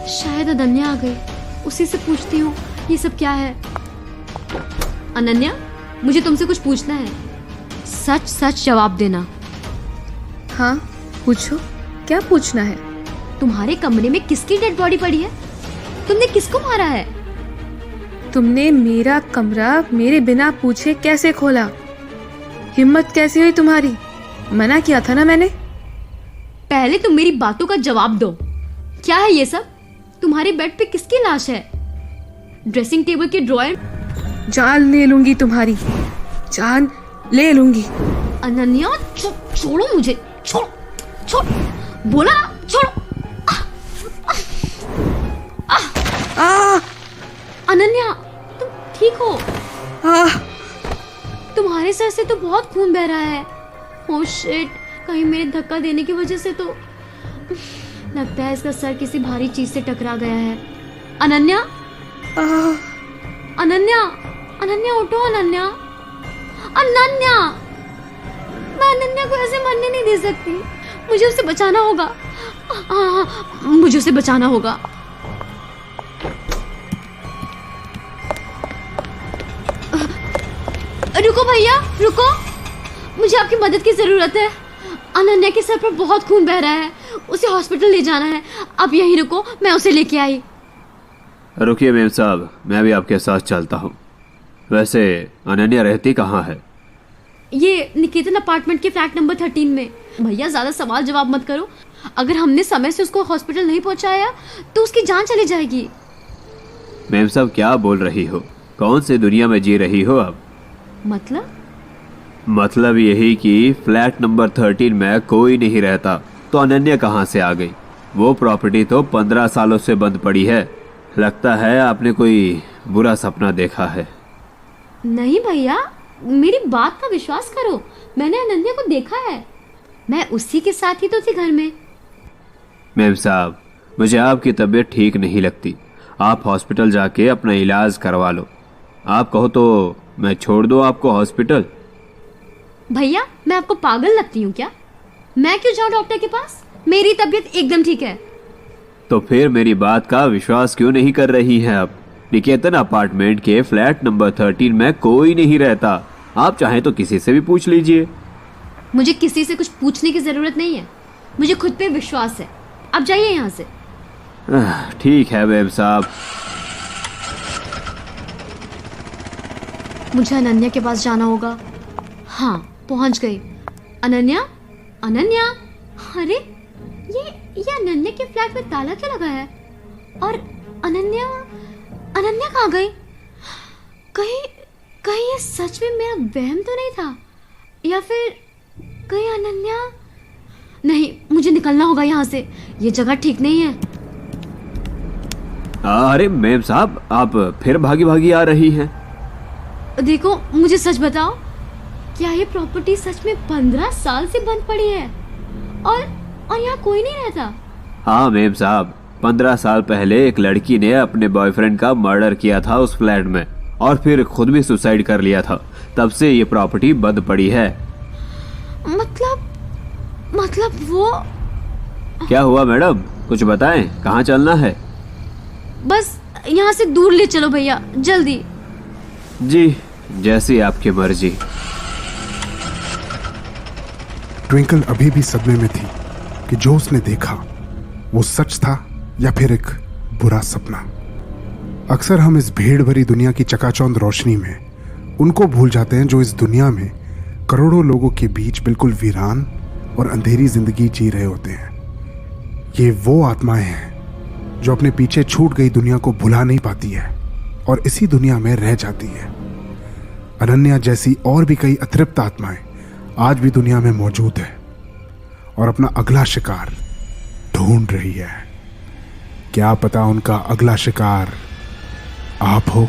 शायद अनन्या आ गई, उसी से पूछती हूँ ये सब क्या है। अनन्या, मुझे तुमसे कुछ पूछना है, सच सच जवाब देना। हाँ पूछो, क्या पूछना है? तुम्हारे कमरे में किसकी डेड बॉडी पड़ी है? तुमने किसको मारा है? तुमने मेरा कमरा मेरे बिना पूछे कैसे खोला? हिम्मत कैसे हुई तुम्हारी? मना किया था ना मैंने। पहले तुम मेरी बातों का जवाब दो। क्या है ये सब? तुम्हारे बेड पे किसकी लाश है? ड्रेसिंग टेबल के ड्रॉयर। जान ले लूंगी तुम्हारी, जान ले लूंगी। अनन्या, छोड़ो मुझे, छोड़ो, छोड़, बोला छोड़ो। अनन्या, तुम ठीक हो? तुम्हारे सर से तो बहुत खून बह रहा है। ओह शिट, कहीं मेरे धक्का देने की वजह से तो लगता है इसका सर किसी भारी चीज से टकरा गया है। अनन्या, अनन्या, अनन्या उठो। अनन्या, अनन्या, मैं अनन्या को ऐसे मरने नहीं दे सकती। मुझे उसे बचाना होगा। मुझे उसे बचाना होगा। रुको भैया, रुको, मुझे आपकी मदद की जरूरत है। अनन्या के सर पर बहुत खून बह रहा है, उसे हॉस्पिटल ले जाना है। आप यहीं रुको, मैं उसे लेके आई। रुकिए मेम साहब, मैं भी आपके साथ चलता हूँ। वैसे अनन्या रहती कहाँ है? ये निकेतन अपार्टमेंट के फ्लैट नंबर 13 में। भैया ज्यादा सवाल जवाब मत करो। अगर हमने समय से उसको हॉस्पिटल नहीं पहुंचाया तो उसकी जान चली जाएगी। मेम साहब क्या बोल रही हो? कौन सी दुनिया में जी रही हो आप? मतलब यही कि फ्लैट नंबर 13 में कोई नहीं रहता तो अनन्या कहाँ से आ गई? वो प्रॉपर्टी तो 15 सालों से बंद पड़ी है। लगता है आपने कोई बुरा सपना देखा है। नहीं भैया, मेरी बात का विश्वास करो, मैंने अनन्या को देखा है। मैं उसी के साथ ही तो थी घर में। मैम साहब, मुझे आपकी तबीयत ठीक नहीं लगती। आप हॉस्पिटल जाके अपना इलाज करवा लो। आप कहो तो मैं छोड़ दूं आपको हॉस्पिटल? भैया, मैं आपको पागल लगती हूँ क्या? मैं क्यों जाऊँ डॉक्टर के पास? मेरी तबीयत एकदम ठीक है। तो फिर मेरी बात का विश्वास क्यों नहीं कर रही हैं आप? निकेतन अपार्टमेंट के फ्लैट नंबर 13 में कोई नहीं रहता। आप चाहें तो किसी से भी पूछ लीजिए। मुझे किसी से कुछ पूछने की जरूरत नहीं है, मुझे खुद पे विश्वास है। अब जाइए यहाँ से। ठीक है मैम साहब। मुझे अनन्या के पास जाना होगा। हाँ, पहुंच गई। अनन्या, अनन्या, अरे ये अनन्या के फ्लैट में ताला क्यों लगा है? और अनन्या कहाँ गई? कहीं ये सच में मेरा वहम तो नहीं था? या फिर कहीं अनन्या? नहीं, मुझे निकलना होगा यहाँ से। ये जगह ठीक नहीं है। अरे मैम साहब, आप फिर भागी भागी आ रही हैं। देखो, मुझे सच बताओ, क्या ये प्रॉपर्टी सच में 15 साल से बंद पड़ी है और यहाँ कोई नहीं रहता? हाँ मैम साहब, 15 साल पहले एक लड़की ने अपने बॉयफ्रेंड का मर्डर किया था उस फ्लैट में और फिर खुद भी सुसाइड कर लिया था। तब से ये प्रॉपर्टी बंद पड़ी है। मतलब वो? क्या हुआ मैडम, कुछ बताएं, कहाँ चलना है? बस यहाँ से दूर ले चलो भैया, जल्दी। जी, जैसी आपकी मर्जी। ट्विंकल अभी भी सदमे में थी कि जो उसने देखा वो सच था या फिर एक बुरा सपना। अक्सर हम इस भीड़ भरी दुनिया की चकाचौंध रोशनी में उनको भूल जाते हैं जो इस दुनिया में करोड़ों लोगों के बीच बिल्कुल वीरान और अंधेरी जिंदगी जी रहे होते हैं। ये वो आत्माएं हैं जो अपने पीछे छूट गई दुनिया को भुला नहीं पाती है और इसी दुनिया में रह जाती है। अनन्या जैसी और भी कई अतृप्त आत्माएं आज भी दुनिया में मौजूद है और अपना अगला शिकार ढूंढ रही है। क्या पता उनका अगला शिकार आप हो।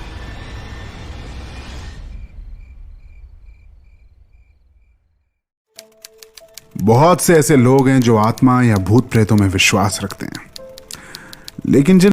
बहुत से ऐसे लोग हैं जो आत्मा या भूत प्रेतों में विश्वास रखते हैं, लेकिन जिन